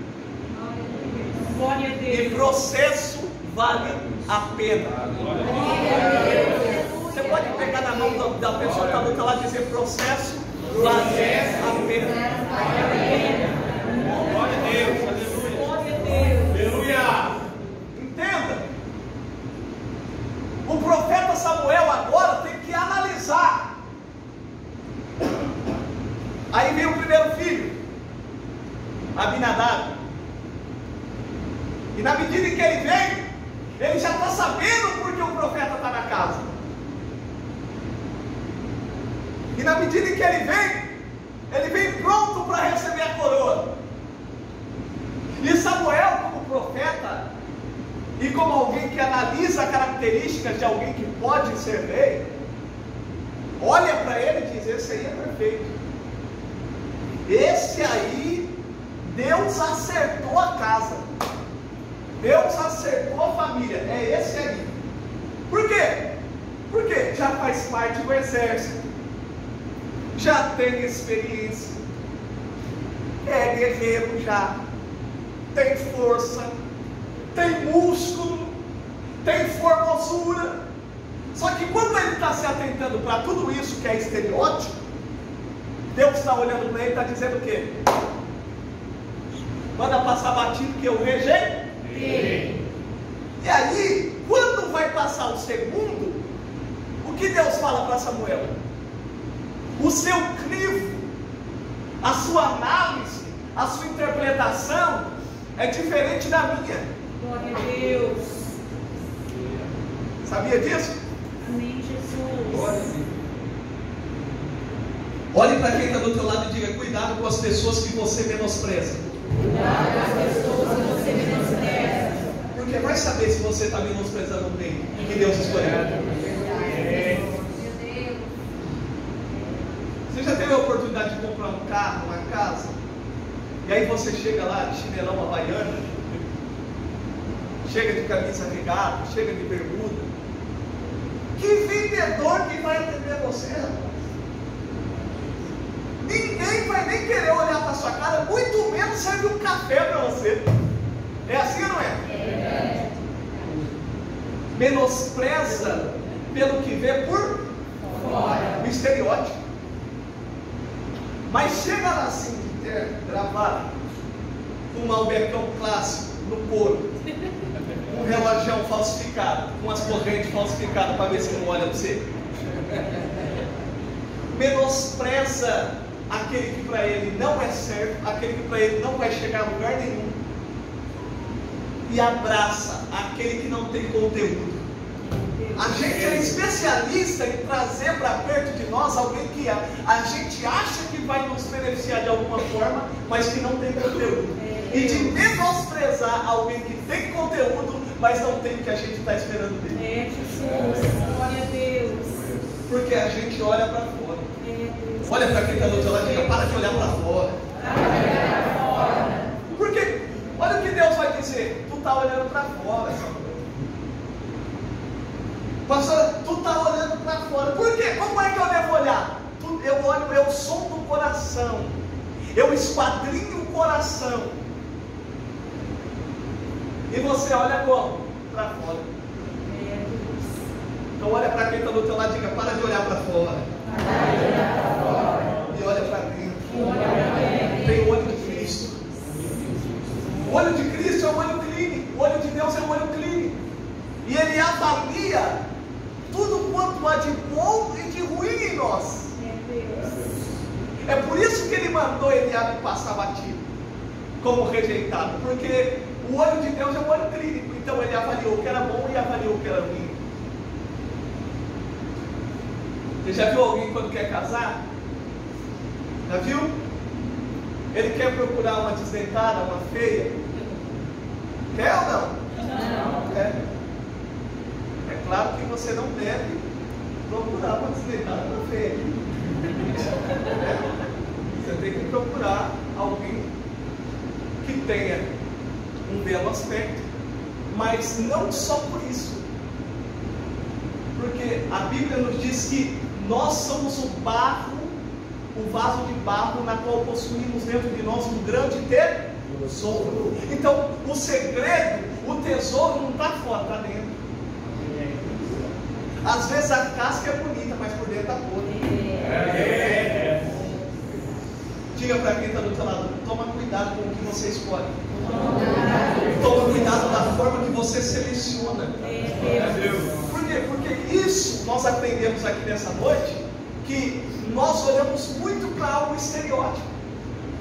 E processo vale a pena. Você pode pegar na mão da pessoa que está do outro lado e dizer: processo vale a pena. Glória a Deus. Aleluia. Entenda. O profeta Samuel agora tem que analisar. Aí vem o primeiro filho, Abinadab. E na medida em que ele vem, ele já está sabendo porque o profeta está na casa. E na medida em que ele vem pronto para receber a coroa. E Samuel, como profeta, e como alguém que analisa características de alguém que pode ser rei, olha para ele e diz: esse aí é perfeito. Esse aí, Deus acertou a casa. Deus acertou a família. É esse aí. Por quê? Porque já faz parte do exército, já tem experiência, é guerreiro já, tem força, tem músculo, tem formosura. Só que quando ele está se atentando para tudo isso que é estereótipo, Deus está olhando para ele e está dizendo o quê? Manda passar batido que eu rejeito. E aí, quando vai passar o segundo, o que Deus fala para Samuel? O seu crivo, a sua análise, a sua interpretação é diferente da minha. Glória a Deus. Sabia disso? Amém, Jesus. Olhe para quem está do outro lado e diga: cuidado com as pessoas que você menospreza. Cuidado com as pessoas que você menospreza. Porque vai saber se você está menosprezando bem que Deus escolheu. Você já teve a oportunidade de comprar um carro, uma casa, e aí você chega lá de chinelão havaiana, chega de camisa regata, chega de bermuda. Que vendedor que vai atender você, rapaz? Ninguém vai nem querer olhar para sua cara, muito menos servir um café para você. É assim ou não é? É. Menospreza pelo que vê por fora, o estereótipo. Mas chega lá assim, de terno, gravado, com um albecão clássico no couro, um relógio falsificado, com as correntes falsificadas para ver se não olha para você. Menospreza aquele que para ele não é certo, aquele que para ele não vai chegar a lugar nenhum, e abraça aquele que não tem conteúdo. A gente é especialista em trazer para perto de nós alguém que a gente acha que vai nos beneficiar de alguma forma, mas que não tem conteúdo. E de menosprezar alguém que tem conteúdo, mas não tem o que a gente está esperando dele. É, Jesus, glória a Deus. Porque a gente olha para fora. Olha para quem está do outro lado e diga, para de olhar para fora. Porque, olha o que Deus vai dizer, tu está olhando para fora, pastor, tu está olhando para fora. Por quê? Como é que eu devo olhar? Eu olho, eu som do coração, eu esquadrinho o coração. E você olha como? Para fora. Então olha para quem está do teu lado e diga, para de olhar para fora. E olha para dentro. Tem o olho de Cristo. O olho de Cristo é um olho clínico. O olho de Deus é um olho clínico. E Ele avalia tudo quanto há de bom e de ruim em nós. É por isso que Ele mandou Eliabe passar batido, como rejeitado. Porque o olho de Deus é um olho clínico. Então Ele avaliou o que era bom e avaliou o que era ruim. Você já viu alguém quando quer casar? Já viu? Ele quer procurar uma desdentada, uma feia? Quer ou não? Não. Quer. É claro que você não deve procurar uma desdentada, uma feia. Você tem que procurar alguém que tenha um belo aspecto, mas não só por isso. Porque a Bíblia nos diz que nós somos o barro, o vaso de barro na qual possuímos dentro de nós um grande tesouro. Então, o segredo, o tesouro não está fora, está dentro. Às vezes a casca é bonita, mas por dentro está podre. Diga para quem está do outro lado, toma cuidado com o que você escolhe. Toma cuidado da forma que você seleciona. Por quê? Porque isso nós aprendemos aqui nessa noite, que nós olhamos muito para algo estereótipo.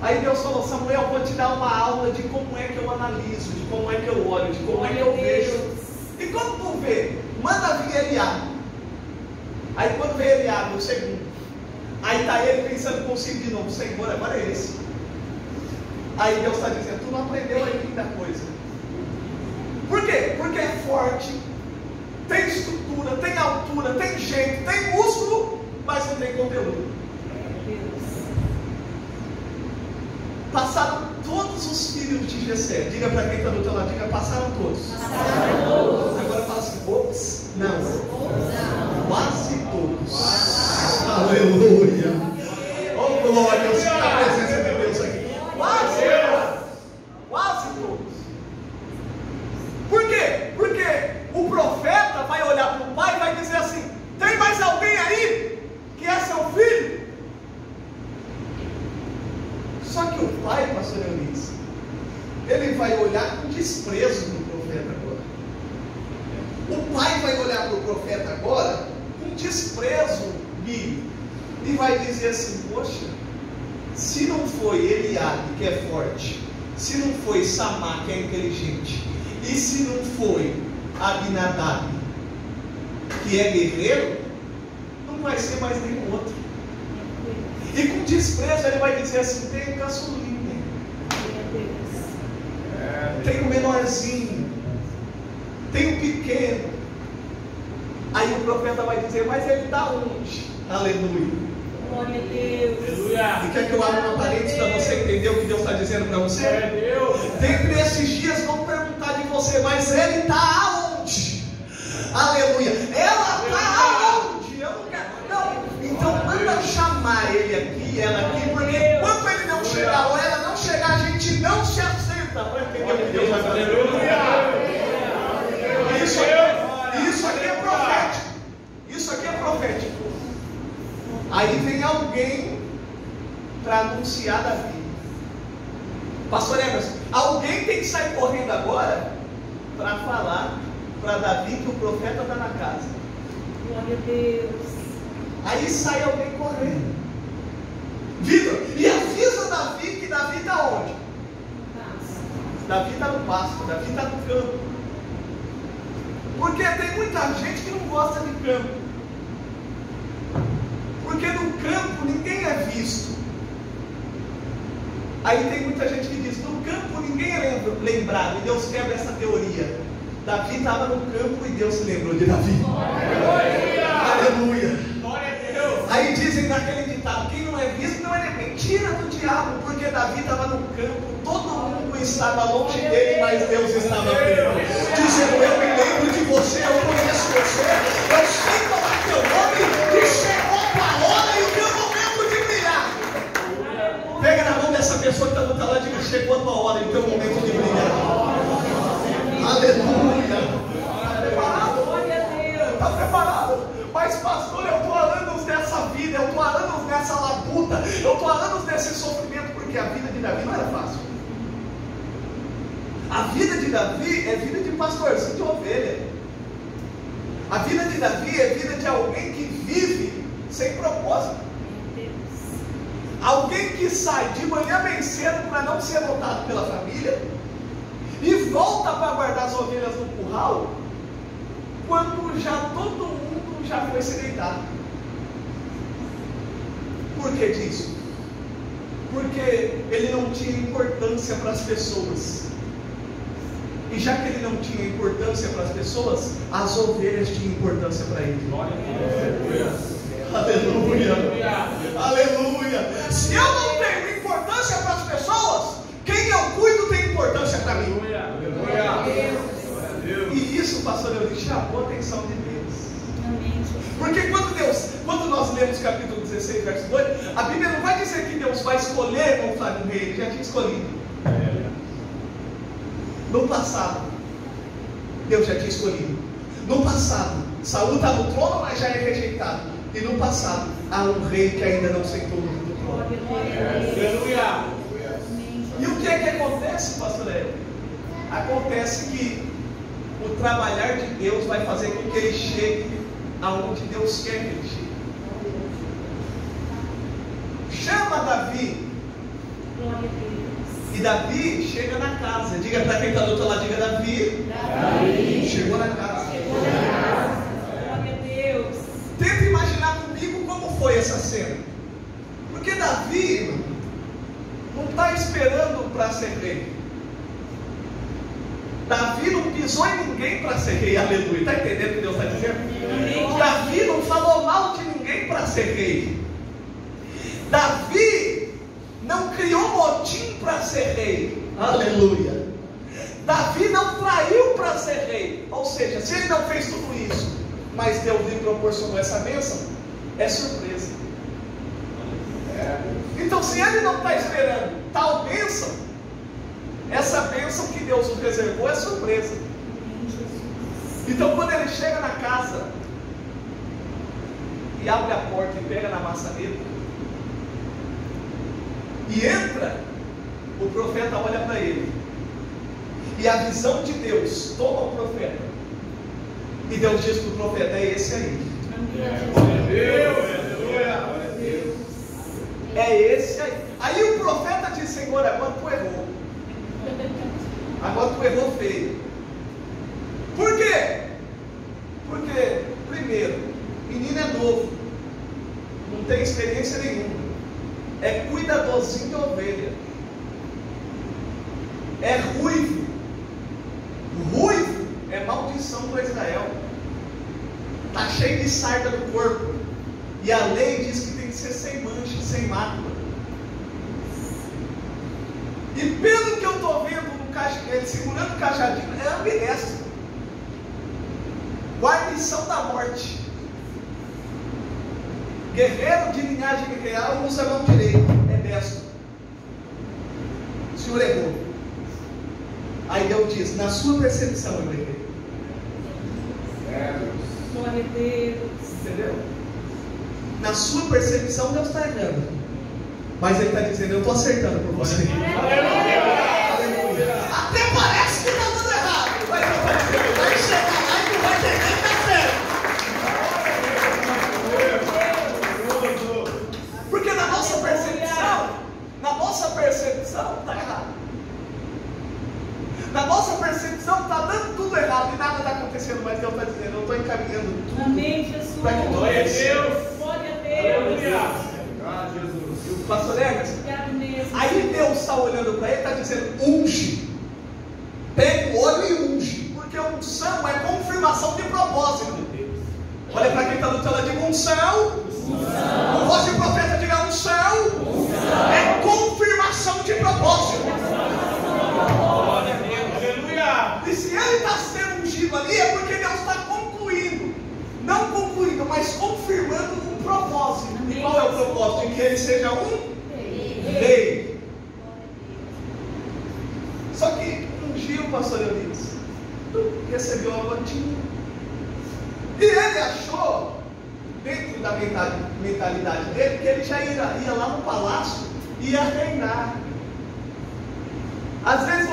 Aí Deus falou, Samuel, vou te dar uma aula de como é que eu analiso, de como é que eu olho, de como é que eu vejo. E quando tu vê, manda vir Eliabe. Aí quando vem Eliabe, o segundo, aí está ele pensando consigo de novo, Senhor, agora é esse. Aí Deus está dizendo, tu não aprendeu ainda coisa. Por quê? Porque é forte, tem estrutura, tem altura, tem jeito, tem músculo, mas não tem conteúdo. Passaram todos os filhos de Jessé. Diga para quem está do teu lado, diga, passaram todos. Passaram todos. Agora fala assim, ops, não. Quase todos. Aleluia. Oh glória, eu sinto a presença de Deus aqui. Quase todos. Por quê? Porque o profeta vai olhar para o pai e vai dizer assim, tem mais alguém aí que é seu filho? Só que o pai, pastor Eunice, ele vai olhar com desprezo no profeta agora. O pai vai olhar para o profeta agora com desprezo, Gui, e vai dizer assim, poxa, se não foi Eliabe que é forte, se não foi Samá que é inteligente, e se não foi Abinadab que é guerreiro, não vai ser mais nenhum outro. E com desprezo ele vai dizer assim, tem o caçulinha, tem o menorzinho, tem o pequeno. Aí o profeta vai dizer, mas ele está onde? Aleluia. Glória a Deus. Aleluia. E quer que eu abra uma parênteses para você entender o que Deus está dizendo para você? É Deus. Dentre esses dias vão perguntar de você você, mas ele está aonde? Aleluia. Ela está aonde? Eu não quero. Não. Então manda chamar ele aqui, ela aqui, porque quando ele não chegar ou ela não chegar, a gente não se assenta para entender o que Deus vai fazer. Isso aqui é profético. Isso aqui é profético. Aí vem alguém para anunciar Davi. Pastor Emerson, alguém tem que sair correndo agora para falar para Davi que o profeta está na casa. Glória a Deus. Aí sai alguém correndo. Vitor, e avisa Davi que Davi está onde? Davi está no pasto, Davi está no campo. Porque tem muita gente que não gosta de campo. Porque no campo ninguém é visto. Aí tem muita gente que diz, no campo ninguém é lembrado. E Deus quebra essa teoria. Davi estava no campo e Deus se lembrou de Davi. Aleluia. Aí dizem naquele ditado, quem não é visto não é mentira do diabo. Porque Davi estava no campo, todo mundo estava longe dele, mas Deus estava perto. Dizendo, eu me lembro de você, eu conheço você, eu sei qual é teu nome, e chegou a hora e o teu momento de brilhar. Pega na mão dessa pessoa que está do teu lado e diga, chegou a tua hora e o teu momento de brilhar. Aleluia. Está preparado? Está preparado? Mas pastor, eu estou há anos nessa vida, eu estou há anos nessa labuta, eu estou há anos nesse sofrimento, porque a vida de Davi não era fácil. A vida de Davi é vida de pastorzinho de ovelha. A vida de Davi é vida de alguém que vive sem propósito. Alguém que sai de manhã bem cedo para não ser notado pela família e volta para guardar as ovelhas no curral quando já todo mundo já foi se deitar. Por que disso? Porque ele não tinha importância para as pessoas. E já que ele não tinha importância para as pessoas, as ovelhas tinham importância para ele. Aleluia. Aleluia. Se eu não tenho importância para as pessoas, quem eu cuido tem importância para mim. E isso, pastor, eu chamou a atenção de Deus. Porque quando nós lemos capítulo 16, verso 2, a Bíblia não vai dizer que Deus vai escolher um rei, ele já tinha escolhido. No passado, Deus já tinha escolhido. No passado, Saul está no trono, mas já é rejeitado. E no passado, há um rei que ainda não sentou no trono. Aleluia. E o que é que acontece, pastor Hélio? Acontece que o trabalhar de Deus vai fazer com que ele chegue aonde Deus quer que ele chegue. Chama Davi. Glória a Deus. E Davi chega na casa. Diga para quem está do outro lado, diga Davi. Chegou na casa. Glória a Deus. Tenta imaginar comigo como foi essa cena. Porque Davi não está esperando para ser rei. Davi não pisou em ninguém para ser rei. Aleluia. Está entendendo o que Deus está dizendo? Davi não falou mal de ninguém para ser rei. Davi não criou motim para ser rei. Aleluia. Davi não traiu para ser rei. Ou seja, se ele não fez tudo isso, mas Deus lhe proporcionou essa bênção, é surpresa. Então, se ele não está esperando tal bênção, essa bênção que Deus o reservou é surpresa. Então, quando ele chega na casa e abre a porta e pega na maçaneta e entra, o profeta olha para ele. E a visão de Deus toma o profeta. E Deus diz para o profeta, é esse aí. É esse aí. Aí o profeta diz, Senhor, agora tu errou. Agora tu errou feio. Por quê? Porque, primeiro, menino é novo. Não tem experiência nenhuma. É cuidadosinho de ovelha. É ruivo. Ruivo é maldição para Israel. Está cheio de sarda no corpo. E a lei diz que tem que ser sem mancha, sem mácula. E pelo que eu estou vendo no ele segurando o cajadinho, é ambidestro. Guarnição da morte. Guerreiro de linhagem real usa a mão direita, é destro. O Senhor errou. Aí Deus diz: na sua percepção eu errei. Glória a Deus. Entendeu? Na sua percepção Deus está errando, mas Ele está dizendo: eu estou acertando por você. Aleluia. Até parece que está dando errado, mas Deus está dizendo: vai chegar lá e tu vai ter que estar certo. Porque na nossa percepção está errado. Na nossa percepção está dando tudo errado e nada está acontecendo, mas Deus está dizendo: eu estou encaminhando tudo. Amém, Jesus. Glória a Deus. Glória a Deus. Pastor Egas, aí Deus está olhando para ele e está dizendo: unge. Pega o óleo e unge. Porque unção é confirmação de propósito. Olha para quem está do teu lado, diga unção. Com voz de profeta, diga unção. É confirmação de propósito. E se ele está sendo ungido ali, é porque Deus está concluindo. Não concluindo, mas confirmando um propósito. E qual é o propósito? Em que ele seja um rei. Só que ungiu o pastor Eunice, recebeu a gotinha. E ele achou, dentro da mentalidade dele, que ele já ia lá no palácio e ia reinar. Às vezes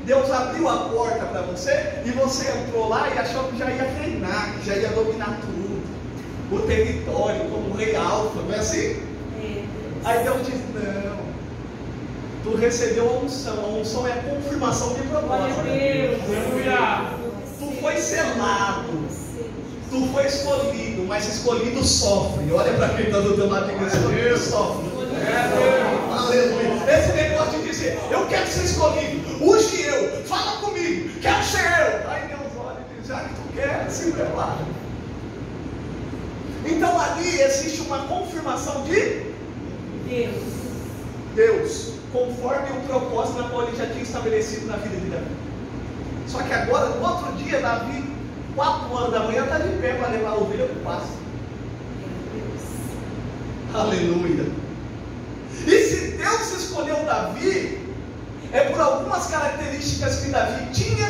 Deus abriu a porta para você e você entrou lá e achou que já ia reinar, que já ia dominar tudo, o território, como o rei Alfa, não é assim? Aí Deus diz: não, tu recebeu a unção é a confirmação de propósito. Tu foi selado, tu foi escolhido, mas escolhido sofre. Olha para quem está do teu lado e diz: escolhido sofre. Aleluia. Esse negócio de dizer: eu quero ser escolhido, unge eu, fala comigo, quero ser eu. Aí Deus olha e diz: já que tu quer, se prepara. Então ali existe uma confirmação de Deus, conforme o propósito na qual ele já tinha estabelecido na vida de Davi. Só que agora, no outro dia, Davi, 4 horas da manhã, está de pé para levar a ovelha para o pasto. Aleluia. E se Deus escolheu Davi, é por algumas características que Davi tinha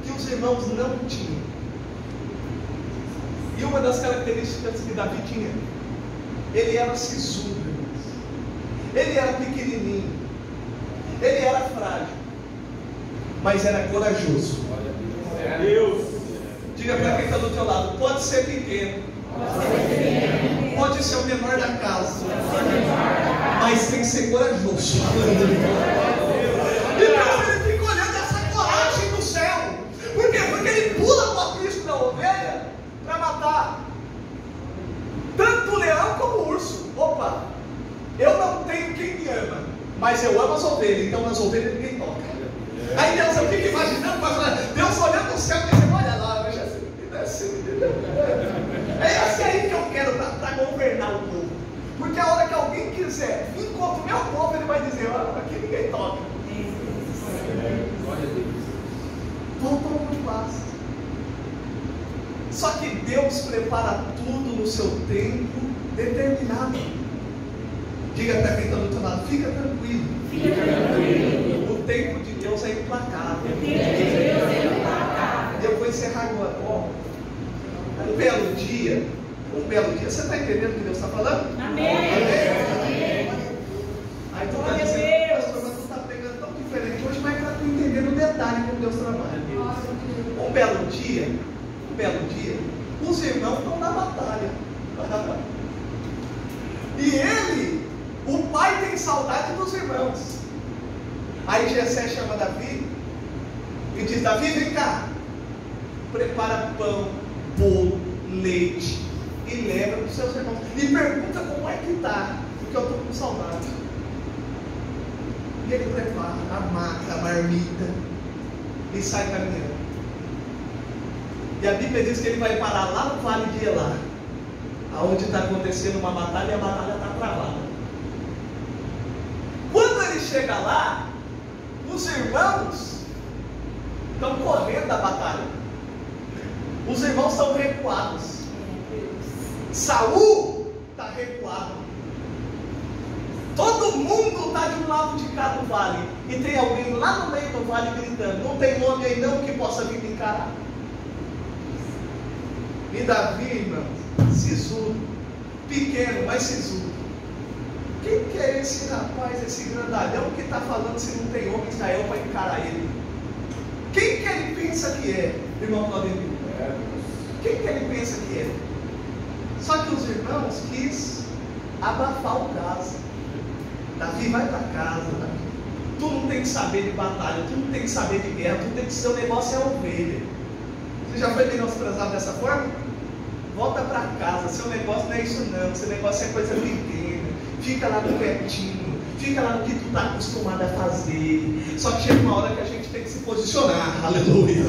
que os irmãos não tinham. E uma das características que Davi tinha, ele era sisudo, ele era pequenininho, ele era frágil, mas era corajoso. Deus. Diga para quem está do teu lado: pode ser pequeno, pode ser o menor da casa, mas tem que ser corajoso. E Deus, ele fica olhando essa coragem do céu. Por quê? Porque ele pula o aprisco da ovelha para matar tanto o leão como o urso. Opa, eu não tenho quem me ama, mas eu amo as ovelhas, então as ovelhas ninguém toca. Aí Deus, eu fico imaginando, Deus olhando o céu e dizendo: olha lá, veja assim. É esse aí que eu quero para governar o povo. Porque a hora que alguém quiser vir contra o meu povo, ele vai dizer: olha, aqui ninguém toca. Faltou muito paz. Só que Deus prepara tudo no seu tempo determinado. Diga para quem está do outro lado: fica tranquilo. O tempo de Deus é implacável. Eu vou encerrar agora. Um belo dia, você está entendendo o que Deus está falando? Amém. Aí tu está dizendo: pastor, mas tu está pegando tão diferente hoje, mas para tu entender no detalhe como Deus trabalha. Um belo dia, os irmãos estão na batalha. E o pai tem saudade dos irmãos. Aí Jessé chama Davi e diz: Davi, vem cá, prepara pão, bolo, leite e leva para os seus irmãos. E pergunta como é que está, porque eu estou com saudade. E ele prepara a maca, a marmita e sai caminhando. E a Bíblia diz que ele vai parar lá no vale de Elá, aonde está acontecendo uma batalha e a batalha está travada. Quando ele chega lá, Os irmãos estão correndo da batalha. Os irmãos estão recuados. Saul está recuado. Todo mundo está de um lado de cá do vale. E tem alguém lá no meio do vale gritando. Não tem nome aí não que possa vir me encarar. E Davi, irmão, sisudo, pequeno, mas sisudo. Quem que é esse rapaz, esse grandalhão que está falando se não tem homem de Israel para encarar ele? Quem que ele pensa que é, irmão Claudemir? Quem que ele pensa que é? Só que os irmãos quis abafar o caso. Davi, vai para casa, Davi. Tu não tem que saber de batalha, tu não tem que saber de guerra, tu tem que ser, o negócio é ovelha. Você já foi menosprezado dessa forma? Volta para casa, seu negócio não é isso não, seu negócio é coisa pequena. Fica lá no quietinho, fica lá no que tu está acostumado a fazer. Só que chega uma hora que a gente tem que se posicionar, aleluia.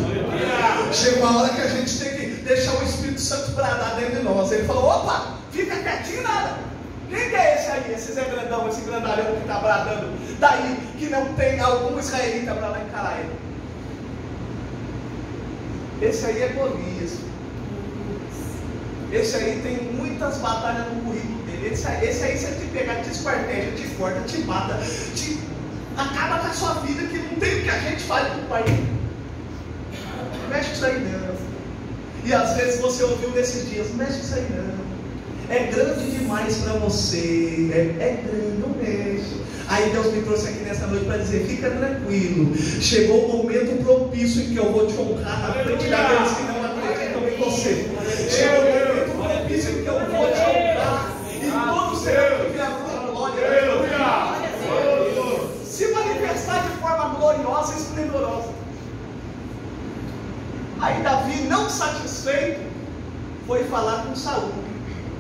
Chega uma hora que a gente tem que deixar o Espírito Santo bradar dentro de nós. Ele falou, opa, fica quietinho nada. Quem que é esse aí, esse Zé Grandão, esse grandalhão que está bradando daí, que não tem algum israelita para lá encarar ele? Esse aí é Golias. Esse aí tem muitas batalhas no currículo dele. Esse aí, se ele te pegar, te esquarteja, te corta, te mata, acaba com a sua vida, que não tem o que a gente faz com o pai. Não mexe isso aí não. E às vezes você ouviu nesses dias, não mexe isso aí não. É grande demais para você. É grande, não mexe. Aí Deus me trouxe aqui nessa noite para dizer, fica tranquilo. Chegou o momento propício em que eu vou te honrar na frente daqueles que não acreditam em você. Chegou o momento propício em que eu vou te honrar. E todos serão que a glória. Se manifestar de forma gloriosa e esplendorosa. Aí Davi, não satisfeito, foi falar com Saul.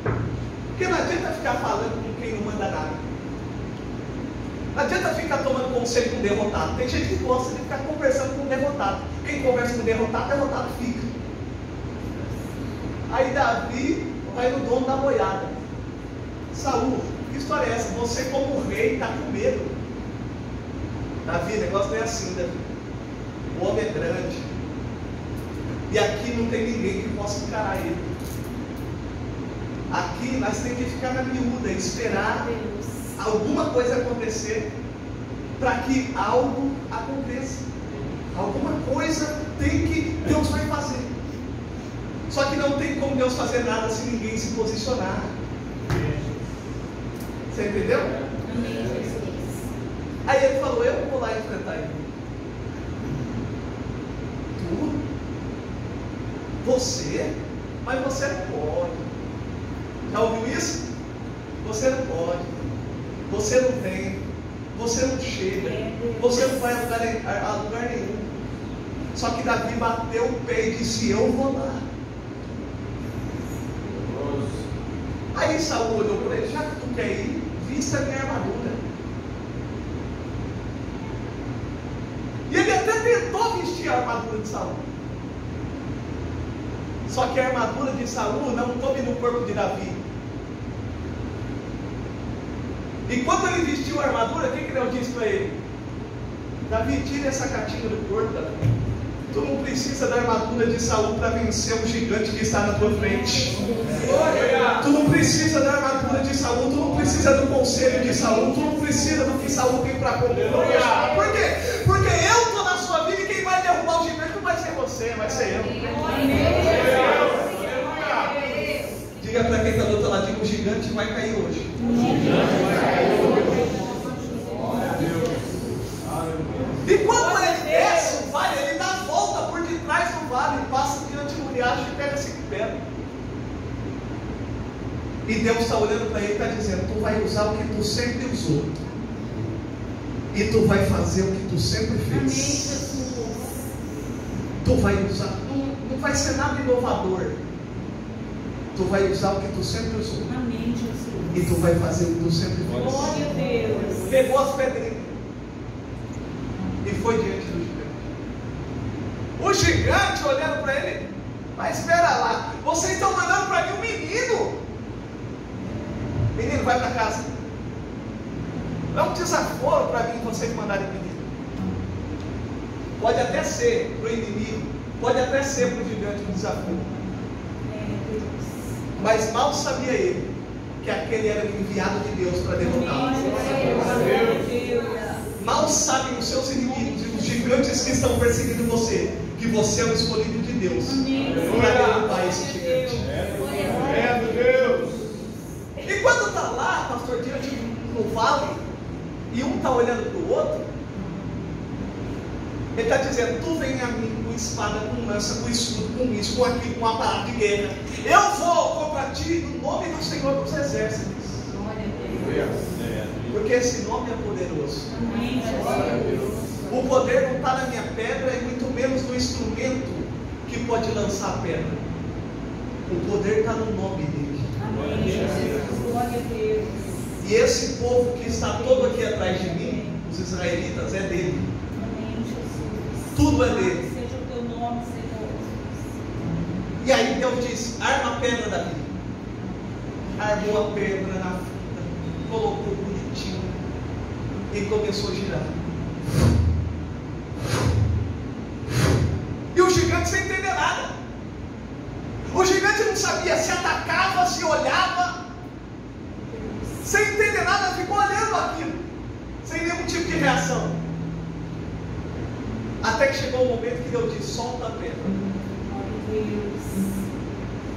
Porque não adianta ficar falando com quem não manda nada. Não adianta ficar tomando conselho com o derrotado. Tem gente que gosta de ficar conversando com o derrotado. Quem conversa com o derrotado fica. Aí Davi vai no dono da boiada. Saul, que história é essa? Você como rei está com medo. Davi, o negócio não é assim, Davi. O homem é grande. E aqui não tem ninguém que possa encarar ele. Aqui nós temos que ficar na miúda e esperar alguma coisa acontecer para que algo aconteça. Alguma coisa tem que Deus vai fazer. Só que não tem como Deus fazer nada se ninguém se posicionar. Você entendeu? Aí ele falou, eu vou lá enfrentar ele. Tu? Você? Mas você não pode. Já ouviu isso? Você não pode. Você não tem. Você não chega. Você não vai a lugar nenhum. Só que Davi bateu o pé e disse, eu vou lá. Aí Saul olhou para ele, já que tu quer ir, vista a minha armadura. E ele até tentou vestir a armadura de Saul. Só que a armadura de Saul não coube no corpo de Davi. E quando ele vestiu a armadura, o que Deus disse para ele? Davi, tira essa catinga do corpo, Davi. Tu não precisa da armadura de Saul para vencer o gigante que está na tua frente. Tu não precisa da armadura de Saul, tu não precisa do conselho de Saul, tu não precisa do que Saul tem para comer. Por quê? Porque eu estou na sua vida e quem vai derrubar o gigante não vai ser você, vai ser eu. Diga para quem está do outro lado, diga, o gigante vai cair hoje. E quando ele desce o vale, ele dá a volta por detrás do vale, passa diante do riacho e pega 5 pedras. E Deus está olhando para ele e está dizendo, tu vai usar o que tu sempre usou. E tu vai fazer o que tu sempre fez. Tu vai usar, não vai ser nada inovador. Tu vai usar o que tu sempre usou. Amém, Jesus. E tu vai fazer o que tu sempre fez. Glória a Deus. Pegou as pedrinhas e foi diante do gigante. O gigante olhando para ele, mas espera lá, vocês estão mandando para mim um menino. Menino, vai para casa. Não desaforo para mim vocês mandarem menino. Pode até ser para o inimigo, pode até ser para o gigante um desafio. Mas mal sabia ele que aquele era o enviado de Deus para derrotá-lo. Mal sabem os seus inimigos e os gigantes que estão perseguindo você, que você é o escolhido de Deus para derrotar esse gigante. E quando está lá, pastor, diante no vale, e um está olhando para o outro, ele está dizendo: tu vem a mim com espada, com lança, com escudo, com isso, com aquilo, com aparato de guerra. Eu vou contra ti no nome do Senhor dos Exércitos. Porque esse nome é poderoso. O poder não está na minha pedra e muito menos no instrumento que pode lançar a pedra. O poder está no nome dele. E esse povo que está todo aqui atrás de mim, os israelitas, é dele. Tudo é dele. Seja o teu nome, Senhor. E aí Deus diz: arma a pedra daqui. Armou a pedra na funda, colocou bonitinho e começou a girar. E o gigante sem entender nada. O gigante não sabia se atacava, se olhava. Sem entender nada, ficou olhando aquilo, sem nenhum tipo de reação. Até que chegou o momento que Deus disse: solta a pedra.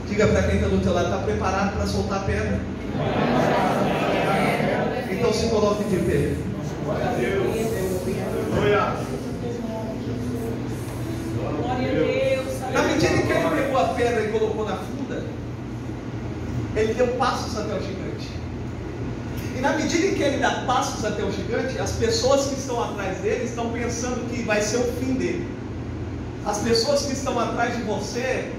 Diga para quem está do teu lado: está preparado para soltar a pedra? Então se coloque de pé. Glória a Deus. Na medida em que ele pegou a pedra e colocou na funda, ele deu passos até o gigante. E na medida em que ele dá passos até o gigante, as pessoas que estão atrás dele estão pensando que vai ser o fim dele. As pessoas que estão atrás de você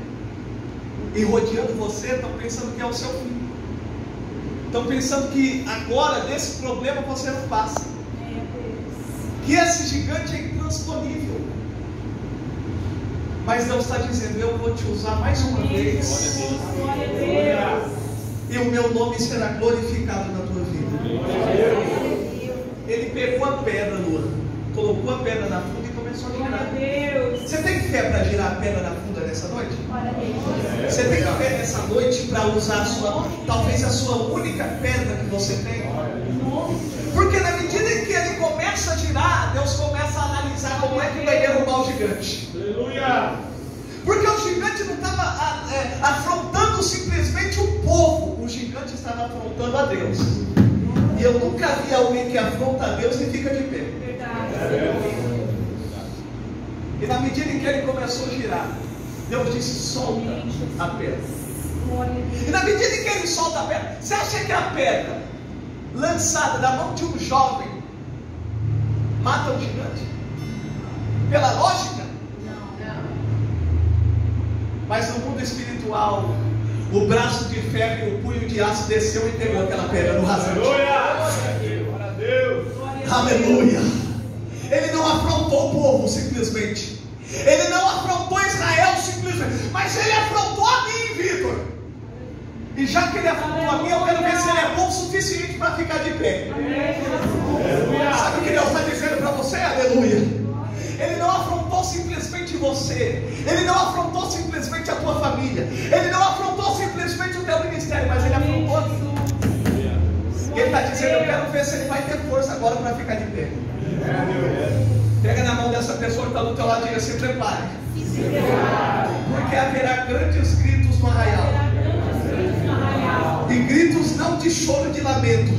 e rodeando você estão pensando que é o seu fim. Estão pensando que agora desse problema você não passa. Que esse gigante é intransponível. Mas Deus está dizendo: eu vou te usar mais uma vez. Glória a Deus. E o meu nome será glorificado na tua vida. Ele pegou a pedra, Lua, colocou a pedra na funda e começou a girar. Você tem fé para girar a pedra na funda nessa noite? Você tem fé nessa noite para usar a sua, talvez a sua única pedra que você tem? Porque na medida em que ele começa a girar, Deus começa a analisar como é que vai derrubar o gigante. Aleluia! Porque o gigante não estava afrontando simplesmente o povo, o gigante estava afrontando a Deus. E eu nunca vi alguém que afronta a Deus e fica de pé. E na medida em que ele começou a girar, Deus disse: solta a pedra. E na medida em que ele solta a pedra, você acha que a pedra lançada da mão de um jovem mata o gigante? Pela lógica? Mas no mundo espiritual, o braço de ferro e o punho de aço desceu e pegou aquela pedra no rasante. Glória a Deus! Aleluia! Ele não afrontou o povo simplesmente. Ele não afrontou Israel simplesmente. Mas ele afrontou a mim, Vitor. E já que ele afrontou a mim, eu quero ver se ele é bom o suficiente para ficar de pé. Sabe o que Deus está dizendo para você? Aleluia! Ele não afrontou simplesmente você. Ele não afrontou simplesmente a tua família. Ele não afrontou simplesmente o teu ministério. Mas ele afrontou a mim. E ele está dizendo: eu quero ver se ele vai ter força agora para ficar de pé. Pega na mão dessa pessoa que está do teu lado e diga: se prepare. Porque haverá grandes gritos no arraial. E gritos não de choro e de lamento,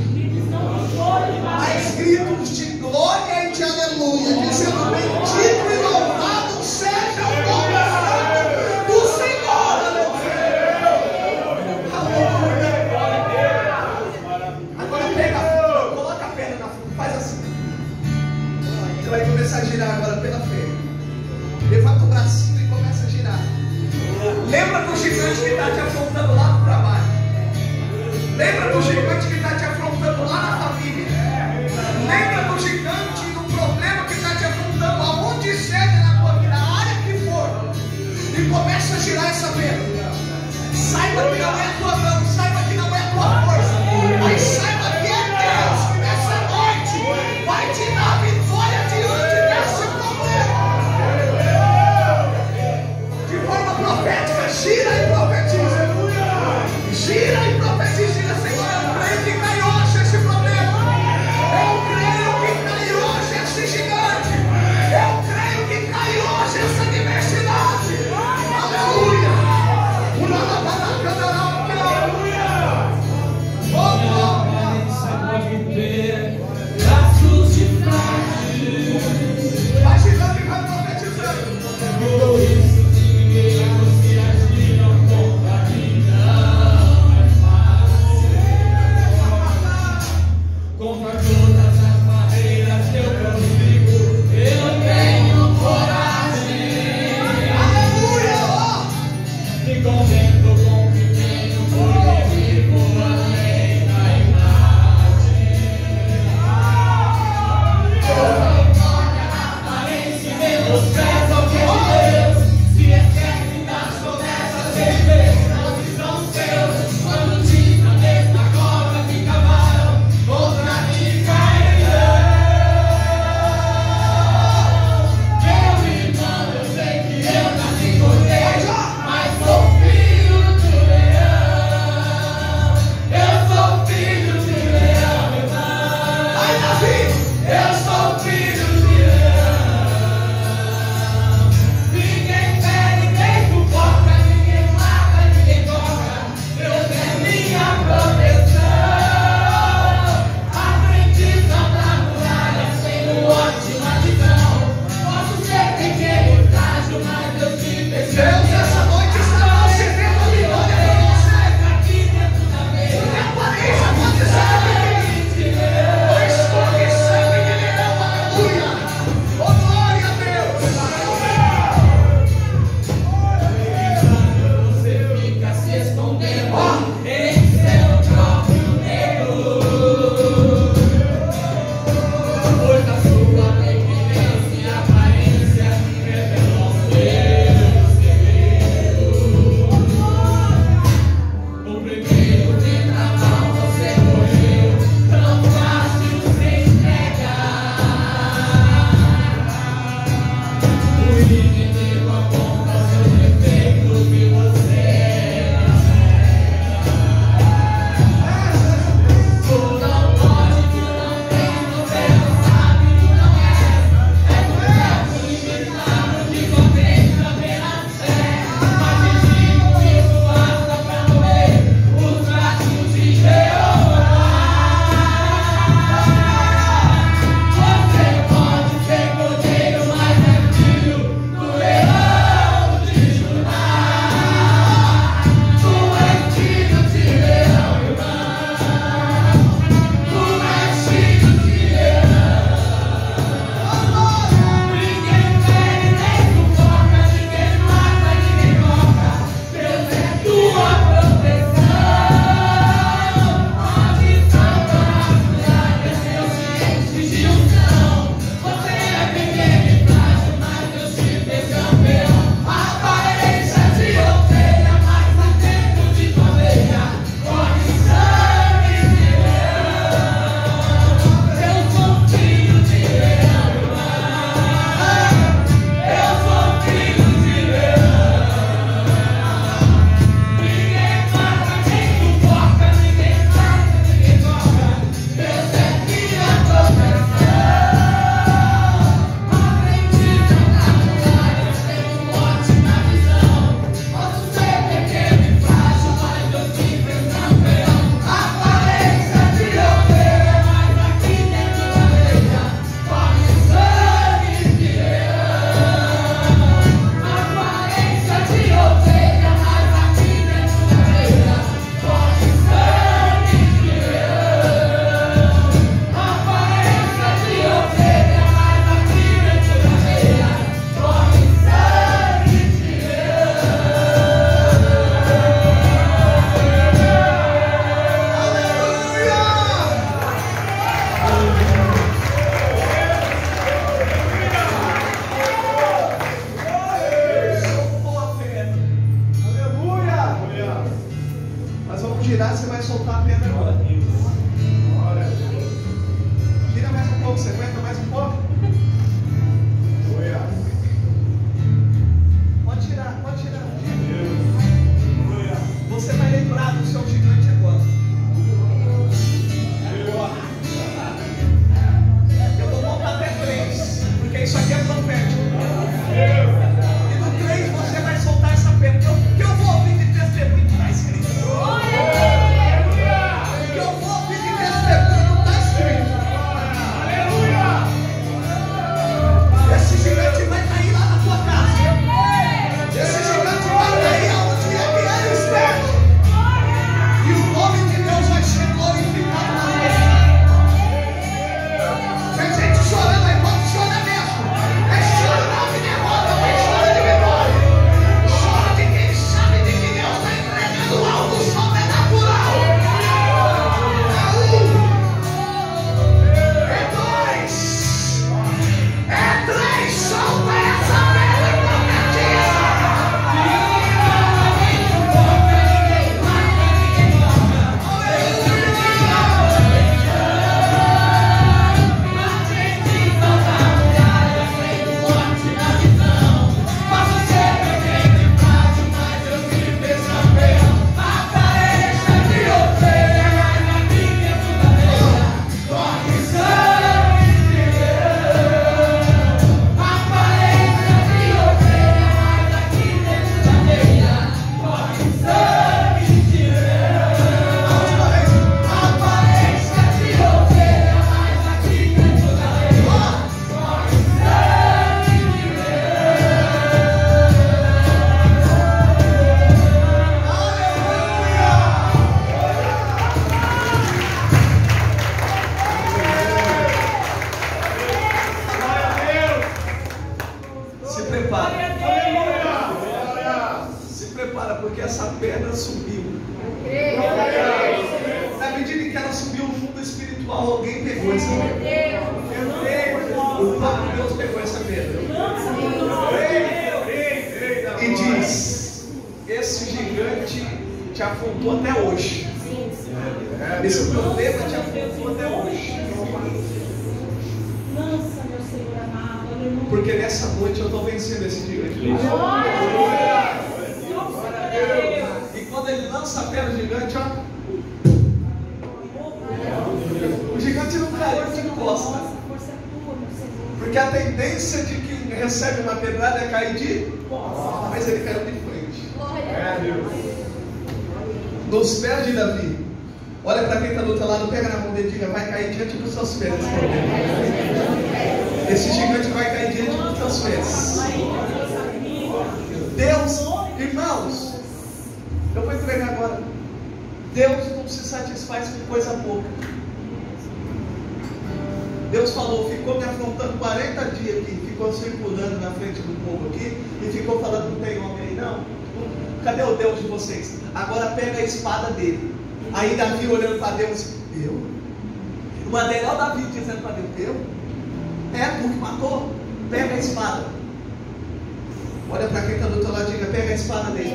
mas gritos de glória e de aleluia, dizendo: bendito e louvado seja o nome santo do Senhor. Agora pega a funda, coloca a perna na funda, faz assim. Você vai começar a girar agora pela fé. Levanta o bracinho e começa a girar. Lembra do gigante que está te afrontando lá no trabalho. Lembra do gigante que está te afrontando lá na família. Lembra do gigante, do problema que está te afrontando aonde seja na tua vida, a área que for. E começa a girar essa pedra. Saiba que não é a tua mão, saiba que não é a tua força, mas saiba que é Deus que nessa noite vai te dar vitória diante desse problema. girar, você vai soltar a perna agora. Gira mais um pouco, você aguenta mais um pouco? Pode tirar, pode tirar. Você vai lembrar do seu gigante agora. Eu vou contar até 3, porque isso aqui é profético. E no 3 você vai soltar essa perna. Que eu vou ouvir de testemunho, está escrito. Que eu vou ouvir de testemunho, está escrito. Esse gigante vai cair lá na tua casa. Esse gigante vai cair aonde é que ele esteve. E o nome de Deus vai ser glorificado na tua vida. Tem gente chorando aí, pode chorar mesmo. É choro não de derrota, mas choro de vitória. Choro de quem sabe de que Deus está entregando algo sobrenatural. É 2, é 3, solta essa pedra e profetiza. Se prepara. Se prepara, porque essa pedra subiu. Na medida em que ela subiu no mundo espiritual, alguém pegou essa pedra. Quando Deus pegou essa pedra e diz: esse gigante te afrontou até hoje. Esse problema te afrontou até hoje. Porque nessa noite eu estou vencendo esse gigante. E quando ele lança a pedra gigante, ó, o gigante não caiu de costa. Porque a tendência de quem recebe uma pedrada é cair de costa. Mas ele caiu de frente. Nos pés de Davi. Olha para quem está do outro lado, pega na mão dele e diga: vai cair diante dos seus pés. Esse gigante vai cair diante dos seus pés. Deus, irmãos, eu vou entregar agora. Deus não se satisfaz com coisa pouca. Deus falou, ficou me afrontando 40 dias aqui, ficou circulando na frente do povo aqui e ficou falando: não tem homem aí não. Cadê o Deus de vocês? Agora pega a espada dele. Aí Davi olhando para Deus: eu? O material Davi dizendo para Deus: eu? É tu que matou? Pega a espada. Olha para quem está do outro lado e diga: pega a espada dele.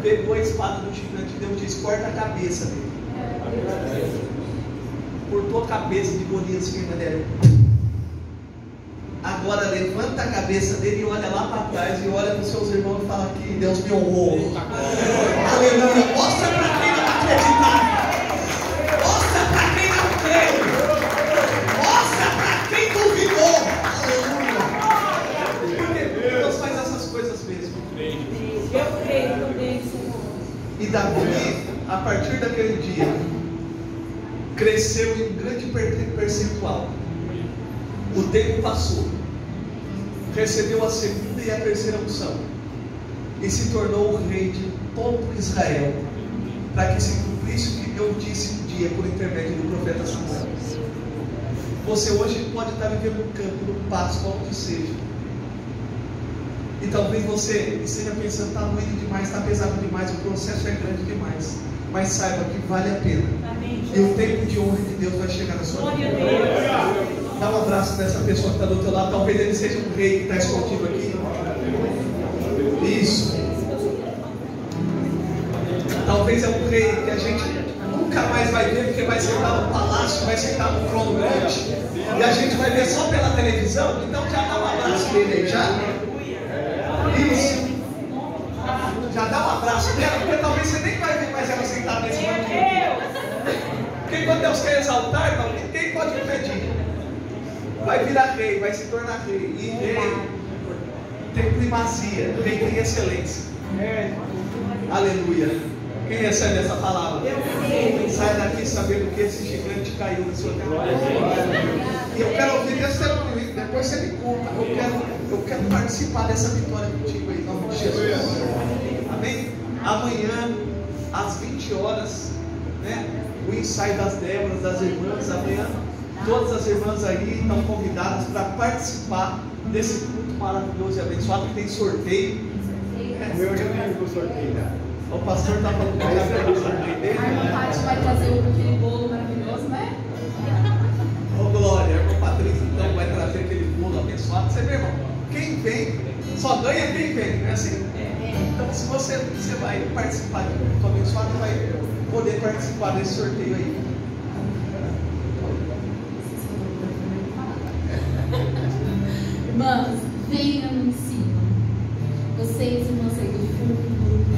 Pegou a espada do gigante. Deus diz: corta a cabeça dele. Cortou a cabeça de Golias, firma dele. Agora levanta a cabeça dele e olha lá para trás e olha para os seus irmãos e fala: que Deus me honrou. Aleluia. Mostra para quem não acreditar. Mostra para quem não creu. Mostra para quem duvidou. Aleluia. Porque Deus faz essas coisas mesmo. Eu creio também, Senhor. E Davi, a partir daquele dia, cresceu em grande percentual. O tempo passou, recebeu a segunda e a terceira unção e se tornou o rei de todo Israel, para que se cumprisse o que Deus disse um dia por intermédio do profeta Samuel. Você hoje pode estar vivendo no campo, no pasto, onde seja, e talvez você esteja pensando: está doendo demais, está pesado demais, o processo é grande demais, mas saiba que vale a pena. Amém. E o tempo de honra de Deus vai chegar na sua vida. Dá um abraço nessa pessoa que está do teu lado. Talvez ele seja um rei que está escondido aqui. Isso. Talvez é um rei que a gente nunca mais vai ver, porque vai sentar no palácio, vai sentar no trono grande, e a gente vai ver só pela televisão. Então já dá um abraço nele aí, já. Isso. Já dá um abraço dela, porque talvez você nem vai ver mais ela sentada nesse banquinho. Porque quando Deus quer exaltar, irmão, ninguém pode impedir. Vai virar rei, vai se tornar rei. E rei tem primazia, rei tem excelência. Aleluia. Quem recebe essa palavra? Sai daqui sabendo que esse gigante caiu na sua vida. E eu quero ouvir testemunho. Depois você me conta. Eu quero participar dessa vitória contigo aí, em nome de Jesus. Amém? Amanhã, às 20 horas, né? O ensaio das Déboras, das irmãs. Amanhã, todas as irmãs aí estão convidadas para participar desse culto maravilhoso e abençoado. Que tem sorteio. Eu já tenho o sorteio, né? O pastor está falando que já pegou o sorteio dele. A irmã Paty vai trazer aquele bolo maravilhoso, né? Ô glória, a irmã Patrícia então vai trazer aquele bolo abençoado. Você vê, irmão, quem vem, só ganha quem vem, não é assim? Então se você vai participar de um culto abençoado, vai poder participar desse sorteio aí. Irmãs, venham no ensino. Vocês, irmãs aí do fundo,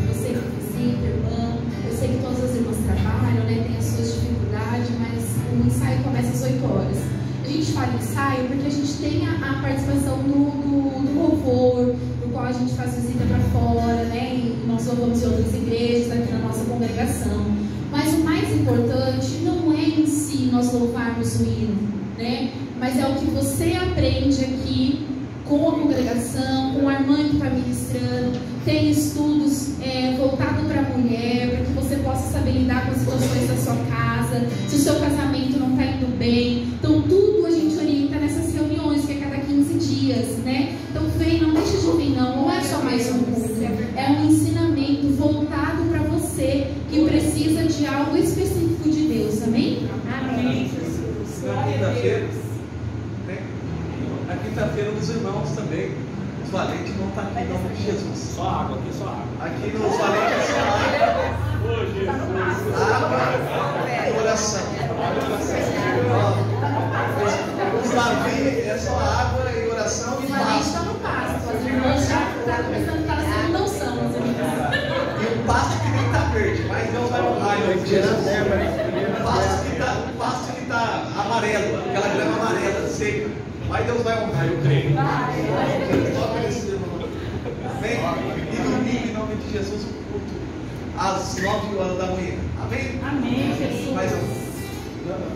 você que visita, irmã, eu sei que todas as irmãs trabalham, né? Tem as suas dificuldades, mas o ensaio começa às 8 horas. A gente fala ensaio porque a gente tem a participação do louvor, do qual a gente faz visita para fora, né? E nós louvamos em outras igrejas aqui na nossa congregação. Mas o mais importante não é em si nós louvarmos o hino, né? Mas é o que você aprende aqui com a congregação, com a irmã que está ministrando. Tem estudos voltados para a mulher, para que você possa saber lidar com as situações da sua casa, se o seu casamento não está indo bem. Então tudo a gente orienta nessas reuniões, que é cada 15 dias, né? Então vem, não deixa de vir não é só mais um culto, é um ensinamento voltado para você que precisa de algo específico de Deus, amém? Amém, Jesus. Glória a Deus. quinta-feira. Na quinta-feira dos irmãos também. Os valentes vão estar aqui em nome de Jesus. Só água, aqui só água. Aqui nos valentes é só água e oração. Os Davi é só água e oração e O valente está no pasto. As irmãs já estão começando a estar na segunda unção, as irmãs. E o pasto que nem está verde, mas Deus vai honrar em nome de Jesus. O pasto que está amarelo, aquela grama amarela, seca, mas Deus vai honrar, eu creio. Amém? E domingo, em nome de Jesus, o culto às 9 horas da manhã. Amém? Amém, Jesus. Mais um.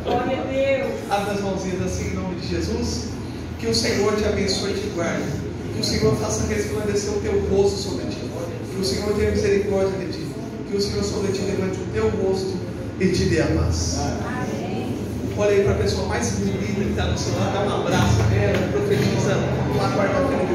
Glória a Deus. Abre as mãozinhas assim em nome de Jesus. Que o Senhor te abençoe e te guarde. Que o Senhor faça resplandecer o teu rosto sobre ti. Que o Senhor tenha misericórdia de ti. Que o Senhor sobre ti levante o teu rosto e te dê a paz. Olha aí para a pessoa mais bonita que está no seu lado, dá um abraço nela, profetiza uma quarta-feira